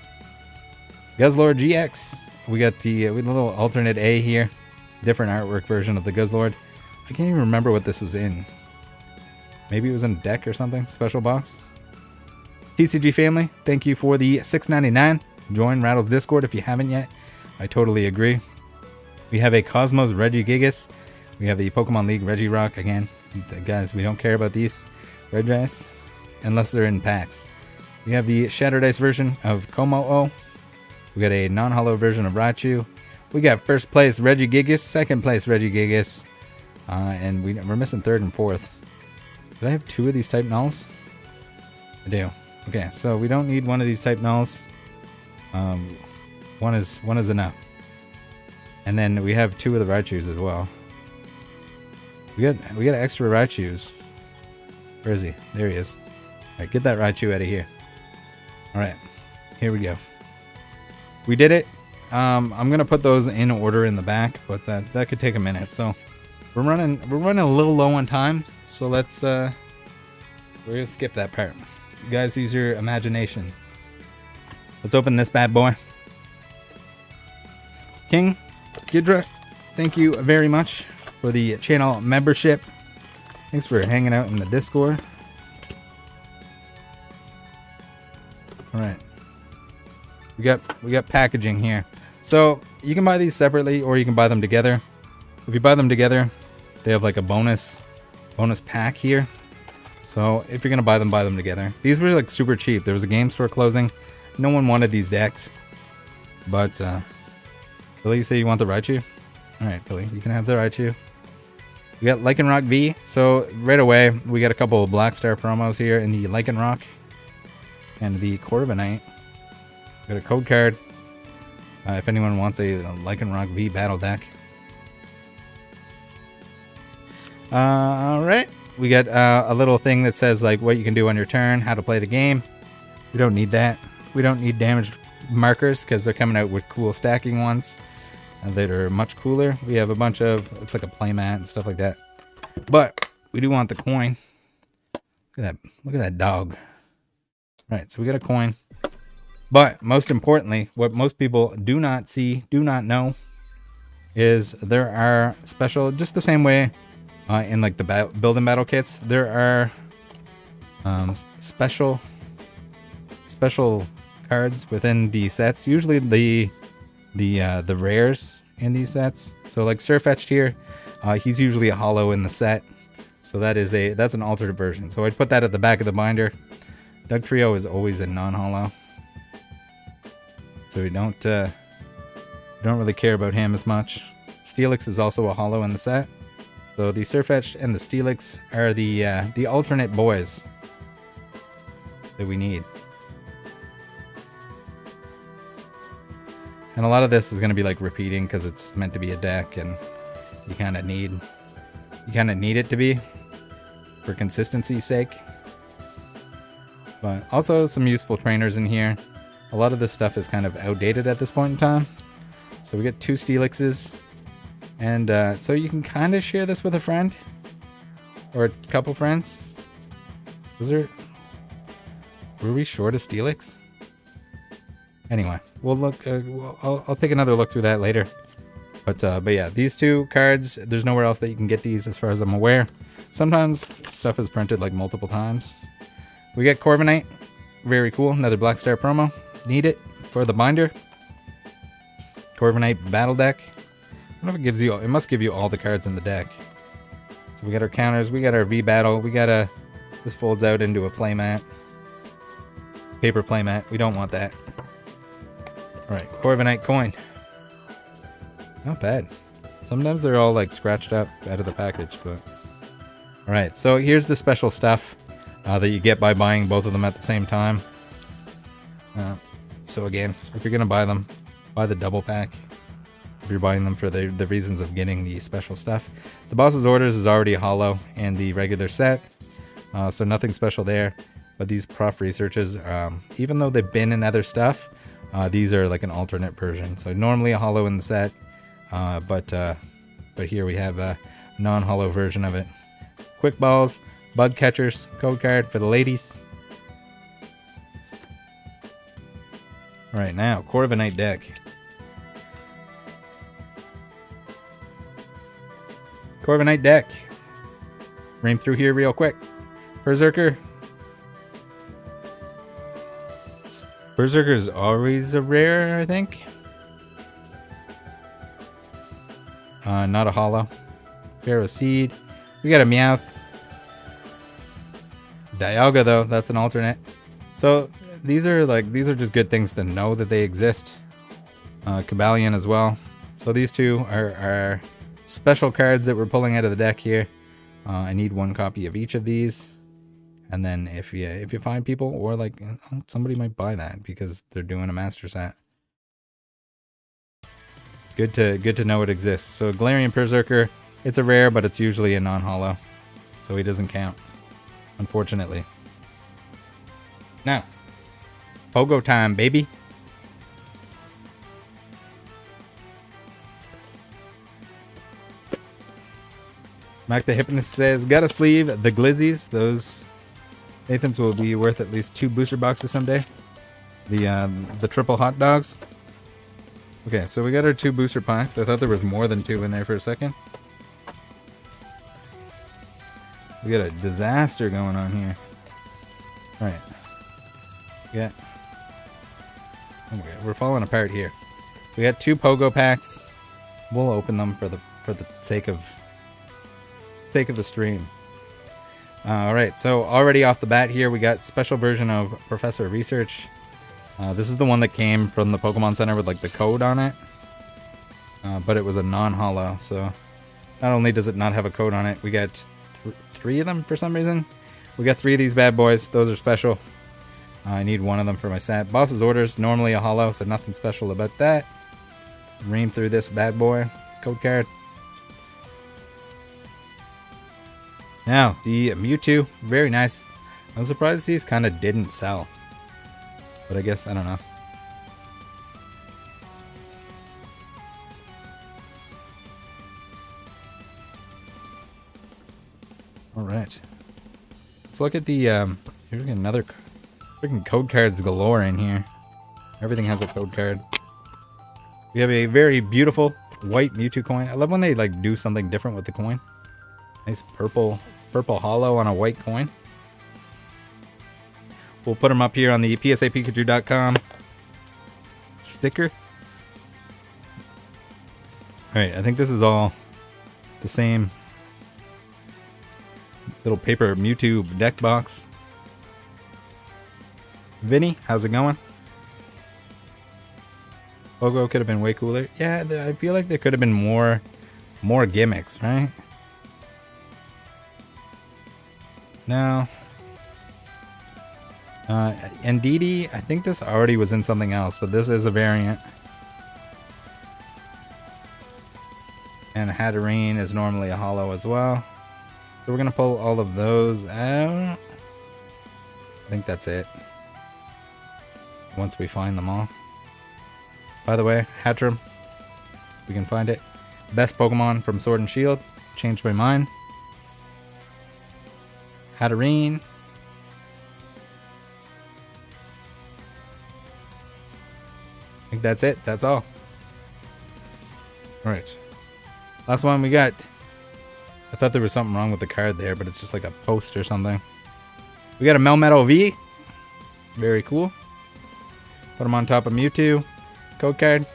Guzzlord GX. We got the little alternate A here. Different artwork version of the Guzzlord. I can't even remember what this was in. Maybe it was in a deck or something. Special box. TCG family, thank you for the $6.99. Join Rattle's Discord if you haven't yet. I totally agree. We have a Cosmos Regigigas. We have the Pokemon League Regirock again. Guys, we don't care about these Regice unless they're in packs. We have the Shattered Ice version of Kommo-o. We got a non-holo version of Raichu. We got first place Regigigas, second place Regigigas, and we're missing third and fourth. Did I have two of these Type Nulls? I do. Okay, so we don't need one of these Type Nulls. One is enough. And then we have two of the Raichus as well. We got extra Raichus. Where is he? There he is. Alright, get that Raichu out of here. Alright, here we go. We did it. I'm gonna put those in order in the back, but that could take a minute. So we're running a little low on time. So let's we're gonna skip that part. You guys use your imagination. Let's open this bad boy. King Ghidra, thank you very much for the channel membership. Thanks for hanging out in the Discord. All right. We got packaging here. So you can buy these separately or you can buy them together. If you buy them together, they have like a bonus pack here. So if you're gonna buy them together. These were like super cheap. There was a game store closing. No one wanted these decks. But Billy, you say you want the Raichu? Alright, Billy, you can have the Raichu. We got Lycanroc V. So right away, we got a couple of Black Star promos here in the Lycanroc and the Corviknight. Got a code card. If anyone wants a Lycanroc V battle deck. Alright. We got a little thing that says like what you can do on your turn, how to play the game. We don't need that. We don't need damage markers because they're coming out with cool stacking ones that are much cooler. We have a bunch of, it's like a playmat and stuff like that. But we do want the coin. Look at that dog. Right, so we got a coin. But most importantly, what most people do not see, do not know, is there are special, just the same way in like the building battle kits, there are special cards within the sets. Usually the rares in these sets. So like Surfetched here, he's usually a holo in the set. So that's an alternate version. So I'd put that at the back of the binder. Dugtrio is always a non-holo. So we don't really care about him as much. Steelix is also a holo in the set. So the Surfetched and the Steelix are the alternate boys that we need. And a lot of this is going to be like repeating because it's meant to be a deck, and you kind of need it to be for consistency's sake. But also some useful trainers in here. A lot of this stuff is kind of outdated at this point in time. So we get 2 Steelixes. And so you can kind of share this with a friend. Or a couple friends. Were we short a Steelix? Anyway, we'll look. I'll take another look through that later. But yeah, these 2 cards, there's nowhere else that you can get these as far as I'm aware. Sometimes stuff is printed like multiple times. We get Corviknight. Very cool. Another Black Star promo. Need it for the binder. Corviknight battle deck. I don't know if it gives you, it must give you all the cards in the deck. So we got our counters, we got our V battle, we got this folds out into a playmat. Paper playmat, we don't want that. Alright, Corviknight coin. Not bad. Sometimes they're all like scratched up out of the package, but. Alright, so here's the special stuff that you get by buying both of them at the same time. So again, if you're gonna buy them, buy the double pack. If you're buying them for the reasons of getting the special stuff. The Boss's Orders is already a holo in the regular set, so nothing special there. But these Prof Researches, even though they've been in other stuff, these are like an alternate version. So normally a holo in the set, but here we have a non-holo version of it. Quick Balls, Bug Catchers, code card for the ladies. All right, now Corviknight deck. Corviknight deck. Rain through here real quick. Berserker. Berserker is always a rare, I think. Not a holo. Pharaoh Seed. We got a Meowth. Dialga though, that's an alternate. So these are just good things to know that they exist. Cabalion as well. So these 2 are special cards that we're pulling out of the deck here. I need 1 copy of each of these, and then if you find people, or like somebody might buy that because they're doing a master set. Good to know it exists. So Galarian Berserker, it's a rare, but it's usually a non-holo, so he doesn't count, unfortunately. Now, Pogo time, baby. Mac the Hypnotist says, got a sleeve the Glizzies. Those Nathans will be worth at least 2 booster boxes someday. The triple hot dogs. Okay, so we got our 2 booster packs. I thought there was more than 2 in there for a second. We got a disaster going on here. All right. Yeah. Oh my God, we're falling apart here. We got 2 Pogo packs. We'll open them for the sake of the stream. All right. So already off the bat here, we got special version of Professor Research. This is the one that came from the Pokemon Center with like the code on it. But it was a non-holo, so not only does it not have a code on it, we got 3 of them for some reason. We got 3 of these bad boys. Those are special. I need 1 of them for my set. Boss's Orders, normally a holo, so nothing special about that. Ream through this bad boy. Code card. Now, the Mewtwo. Very nice. I'm surprised these kind of didn't sell. But I guess, I don't know. Alright. Let's look at the, here's another freaking code cards galore in here. Everything has a code card. We have a very beautiful white Mewtwo coin. I love when they like do something different with the coin. Nice purple holo on a white coin. We'll put them up here on the psapikachu.com sticker. Alright, I think this is all the same little paper Mewtwo deck box. Vinny, how's it going? Pogo could have been way cooler. Yeah, I feel like there could have been more gimmicks, right? No. And Didi, I think this already was in something else, but this is a variant. And Hatterene is normally a holo as well. So we're going to pull all of those out. I think that's it. Once we find them all. By the way, Hatterene, we can find it. Best Pokemon from Sword and Shield. Changed my mind. Hatterene. I think that's it. That's all. Alright. Last one we got. I thought there was something wrong with the card there, but it's just like a post or something. We got a Melmetal V. Very cool. Put them on top of Mewtwo. Code card.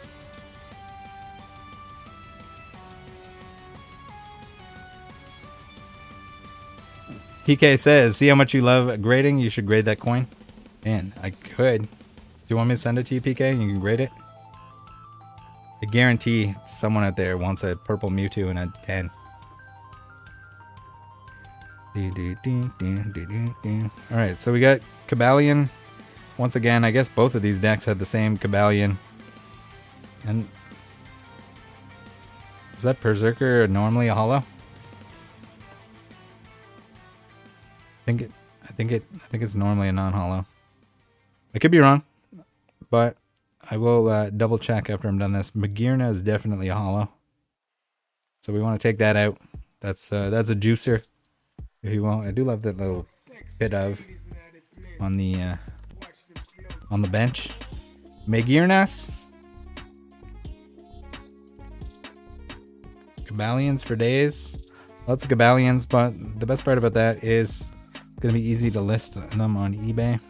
PK says, see how much you love grading? You should grade that coin. Man, I could. Do you want me to send it to you, PK, and you can grade it? I guarantee someone out there wants a purple Mewtwo and a 10. Alright, so we got Cobalion. Once again, I guess both of these decks had the same Cobalion. And is that Berserker normally a holo? I think it's normally a non-holo. I could be wrong, but I will double check after I'm done this. Magearna is definitely a holo, so we want to take that out. That's a juicer, if you will. I do love that little bit of on the bench. Magearnas. Cobalions for days. Lots of Cobalions, but the best part about that is it's going to be easy to list them on eBay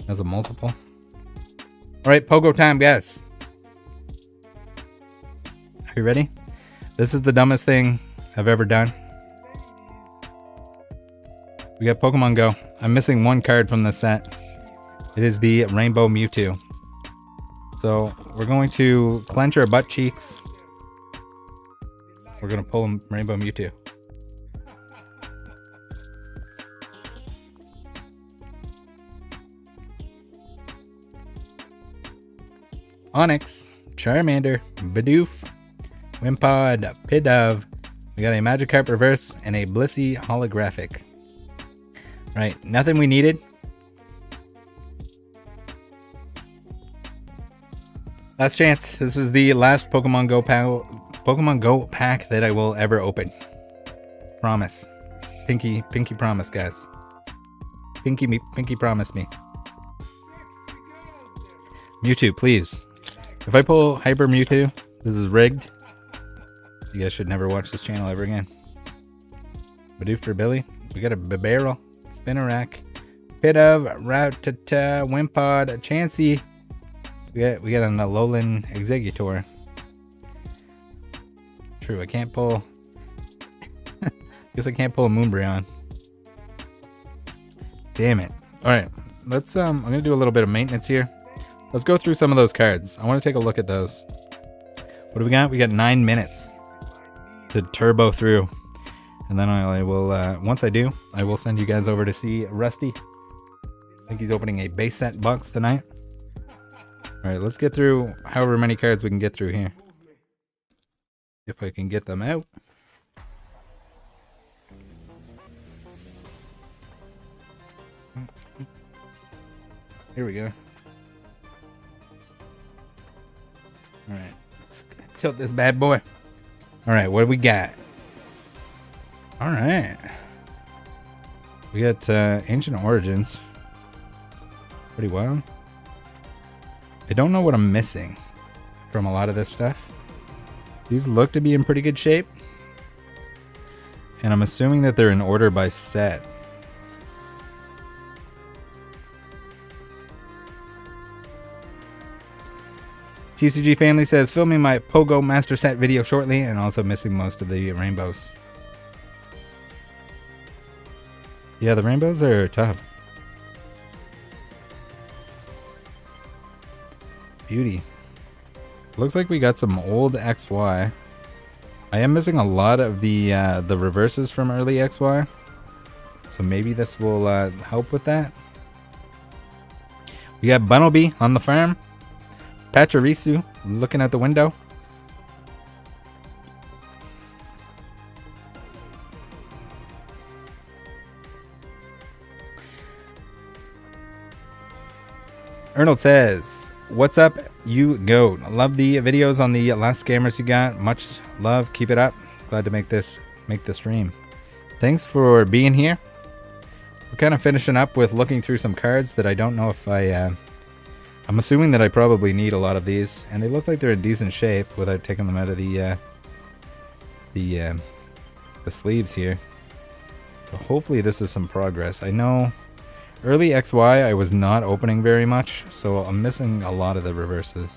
as a multiple. Alright, Pogo time, guys. Are you ready? This is the dumbest thing I've ever done. We got Pokemon Go. I'm missing one card from this set. It is the Rainbow Mewtwo. So we're going to clench our butt cheeks. We're going to pull Rainbow Mewtwo. Onyx, Charmander, Bidoof, Wimpod, Pidove. We got a Magikarp Reverse and a Blissey Holographic. Right, nothing we needed. Last chance. This is the last Pokemon Go pack that I will ever open. Promise. Pinky promise, guys. Pinky promise me. Mewtwo, please. If I pull Hyper Mewtwo, this is rigged. You guys should never watch this channel ever again. Badoo for Billy. We got a barrel, Spinnerack, Pit of, Rattata, Wimpod, Chansey. We got an Alolan Executor. True, I can't pull. Guess I can't pull a Moonbreon. Damn it. Alright, let's I'm gonna do a little bit of maintenance here. Let's go through some of those cards. I want to take a look at those. What do we got? We got 9 minutes to turbo through. And then I will, once I do, I will send you guys over to see Rusty. I think he's opening a base set box tonight. Alright, let's get through however many cards we can get through here. If I can get them out. Here we go. Alright, let's tilt this bad boy. Alright, what do we got? Alright. We got Ancient Origins. Pretty well. I don't know what I'm missing from a lot of this stuff. These look to be in pretty good shape. And I'm assuming that they're in order by set. TCG Family says, filming my Pogo Master Set video shortly and also missing most of the rainbows. Yeah, the rainbows are tough. Beauty. Looks like we got some old XY. I am missing a lot of the reverses from early XY. So maybe this will help with that. We got Bunnelby on the farm. Pachirisu looking out the window. Arnold says, what's up, you goat? Love the videos on the last scammers you got. Much love. Keep it up. Glad to make the stream. Thanks for being here. We're kind of finishing up with looking through some cards that I don't know if I'm assuming that I probably need a lot of these, and they look like they're in decent shape without taking them out of the sleeves here. So hopefully this is some progress. I know early XY I was not opening very much, so I'm missing a lot of the reverses.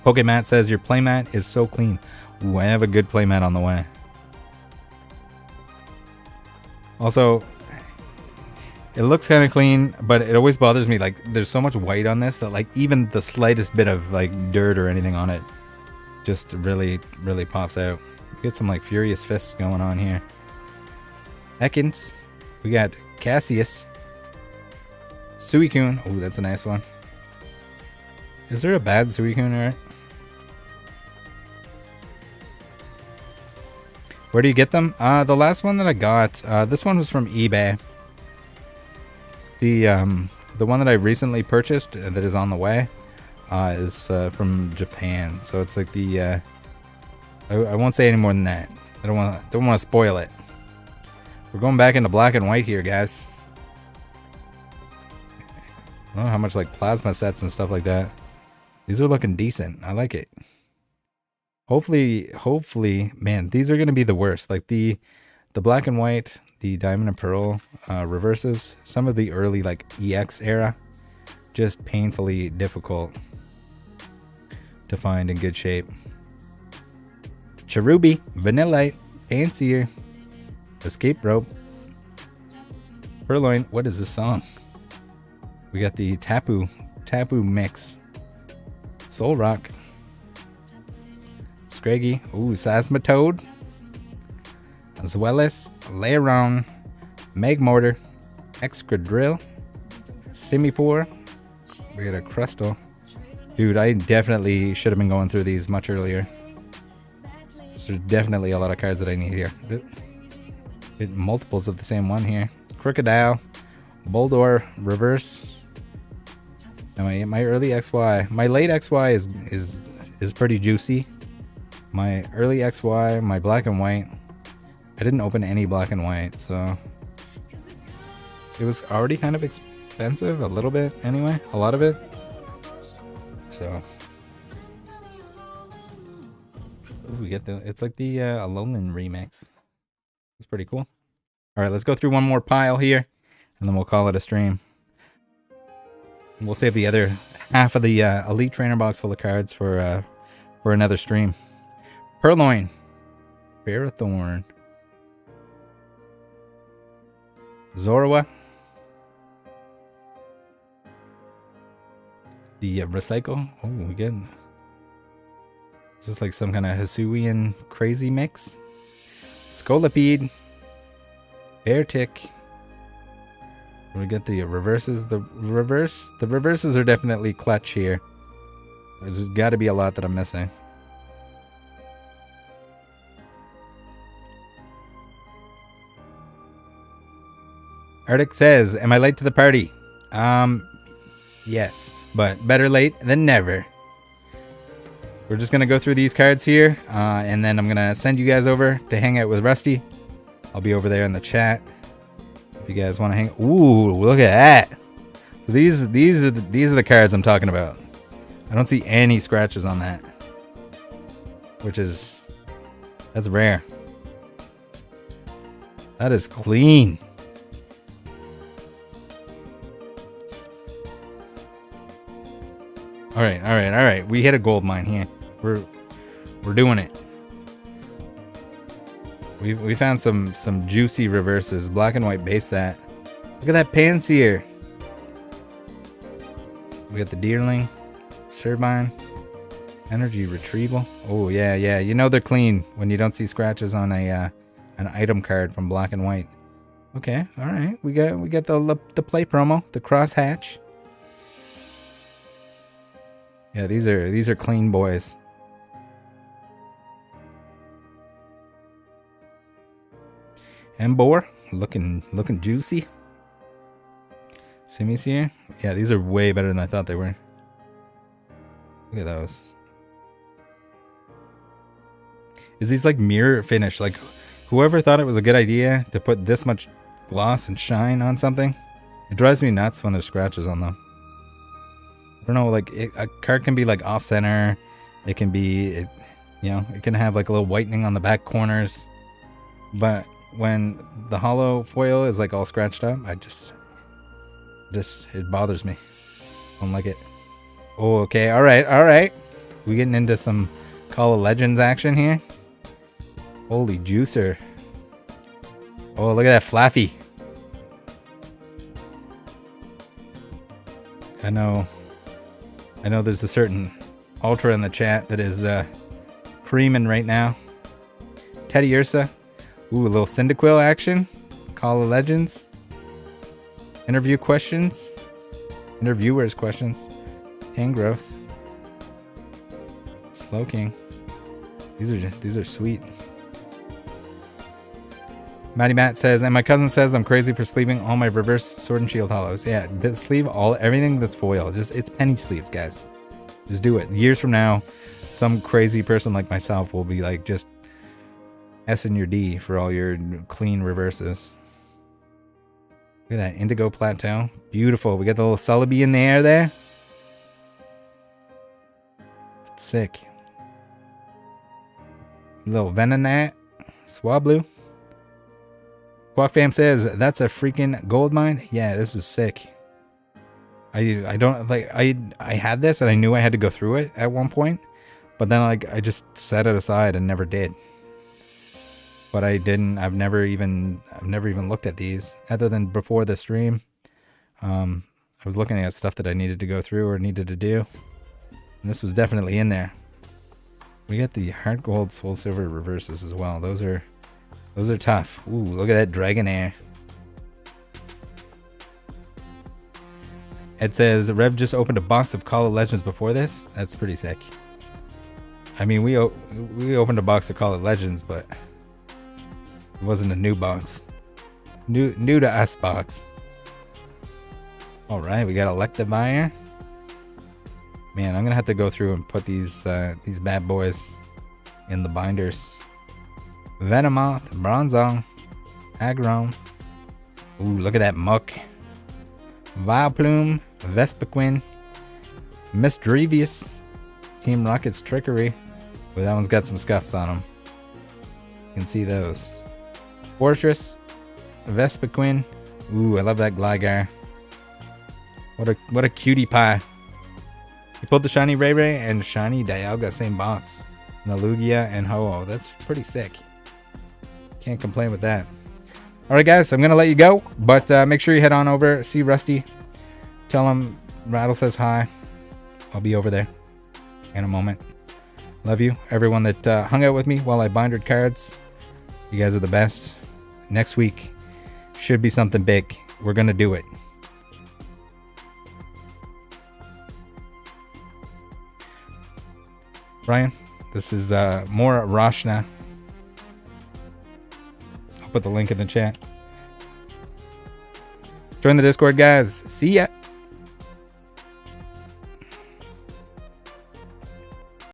Pokemat says your playmat is so clean. Ooh, I have a good playmat on the way. Also, it looks kind of clean, but it always bothers me, like, there's so much white on this that, like, even the slightest bit of, like, dirt or anything on it just really, really pops out. We get some, like, Furious Fists going on here. Ekans. We got Cassius. Suicune. Oh, that's a nice one. Is there a bad Suicune, Eric? Where do you get them? The last one that I got, this one was from eBay. The one that I recently purchased that is on the way is from Japan. So it's like the I won't say any more than that. I don't want to spoil it. We're going back into black and white here, guys. I don't know how much like plasma sets and stuff like that. These are looking decent. I like it. Hopefully, man, these are gonna be the worst. Like the black and white, the diamond and pearl reverses, some of the early like EX era, just painfully difficult to find in good shape. Cherubi, Vanillite, Fancier, Escape Rope, Purloin. What is this song? We got the Tapu mix, Soul Rock, Scraggy, ooh, Sasmatoad, Zweilous, Lairon, Magmortar, Excadrill, Simipour. We got a Crustle. Dude, I definitely should have been going through these much earlier. There's definitely a lot of cards that I need here. Multiples of the same one here. Crocodile, Boldor, Reverse. And my early XY, my late XY is pretty juicy. My early XY, my black and white. I didn't open any black and white, so it was already kind of expensive, a little bit anyway, a lot of it. So Ooh, we get the, it's like the Alolan remix. It's pretty cool. All right, let's go through one more pile here, and then we'll call it a stream. And we'll save the other half of the Elite Trainer box full of cards for another stream. Purloin, Ferrothorn, Zorua, the Recycle. Oh, we get. Is this like some kind of Hisuian crazy mix? Scolipede, Beartic. We get the reverses. The reverses are definitely clutch here. There's got to be a lot that I'm missing. Arctic says, "Am I late to the party?" Yes, but better late than never. We're just gonna go through these cards here, and then I'm gonna send you guys over to hang out with Rusty. I'll be over there in the chat if you guys want to hang. Ooh, look at that! So these are the cards I'm talking about. I don't see any scratches on that, that's rare. That is clean. All right. We hit a gold mine here. We're doing it. We found some juicy reverses. Black and white base set. Look at that Panseer. We got the Deerling, Servine, Energy Retrieval. Oh yeah. You know they're clean when you don't see scratches on an item card from Black and White. Okay, all right. We got the play promo, the crosshatch. Yeah, these are clean boys. Embor, looking juicy. Simmy's here. Yeah, these are way better than I thought they were. Look at those. Is these like mirror finish? Like, whoever thought it was a good idea to put this much gloss and shine on something? It drives me nuts when there's scratches on them. I don't know, like a card can be like off center. It can be, it can have like a little whitening on the back corners. But when the hollow foil is like all scratched up, it bothers me. I don't like it. Oh, okay, all right. We getting into some Call of Legends action here. Holy juicer. Oh, look at that Flaffy. I know there's a certain Ultra in the chat that is creaming right now. Teddy Ursa. Ooh, a little Cyndaquil action. Call of Legends. Interviewers questions. Tangrowth. Slowking. These are sweet. Matty Matt says, and my cousin says I'm crazy for sleeving all my reverse Sword and Shield hollows. Yeah, sleeve everything that's foil. It's penny sleeves, guys. Just do it. Years from now, some crazy person like myself will be like just S and your D for all your clean reverses. Look at that Indigo Plateau. Beautiful. We got the little Celebi in the air there. Sick. Little Venonat. Swablu. Quackfam says, that's a freaking gold mine. Yeah, this is sick. I don't like I had this and I knew I had to go through it at one point, but then like I just set it aside and never did. But I didn't. I've never even looked at these other than before the stream. I was looking at stuff that I needed to go through or needed to do, and this was definitely in there. We got the Heart Gold Soul Silver reverses as well. Those are tough. Ooh, look at that Dragonair. It says Rev just opened a box of Call of Legends before this. That's pretty sick. I mean, we opened a box of Call of Legends, but it wasn't a new box. New to us box. All right, we got Electivire. Man, I'm gonna have to go through and put these bad boys in the binders. Venomoth, Bronzong, Aggron. Ooh, look at that Muck. Vileplume, Vespiquen, Misdrevious, Team Rocket's Trickery. But that one's got some scuffs on them. You can see those. Fortress, Vespiquen. Ooh, I love that Gligar. What a cutie pie. You pulled the shiny Ray Ray and shiny Dialga, same box. And the Lugia and Ho-Oh. That's pretty sick. Can't complain with that. Alright guys, I'm going to let you go. But make sure you head on over. See Rusty. Tell him Rattle says hi. I'll be over there in a moment. Love you. Everyone that hung out with me while I bindered cards. You guys are the best. Next week should be something big. We're going to do it. Brian, this is more Roshna. I'll put the link in the chat. Join the Discord, guys. See ya.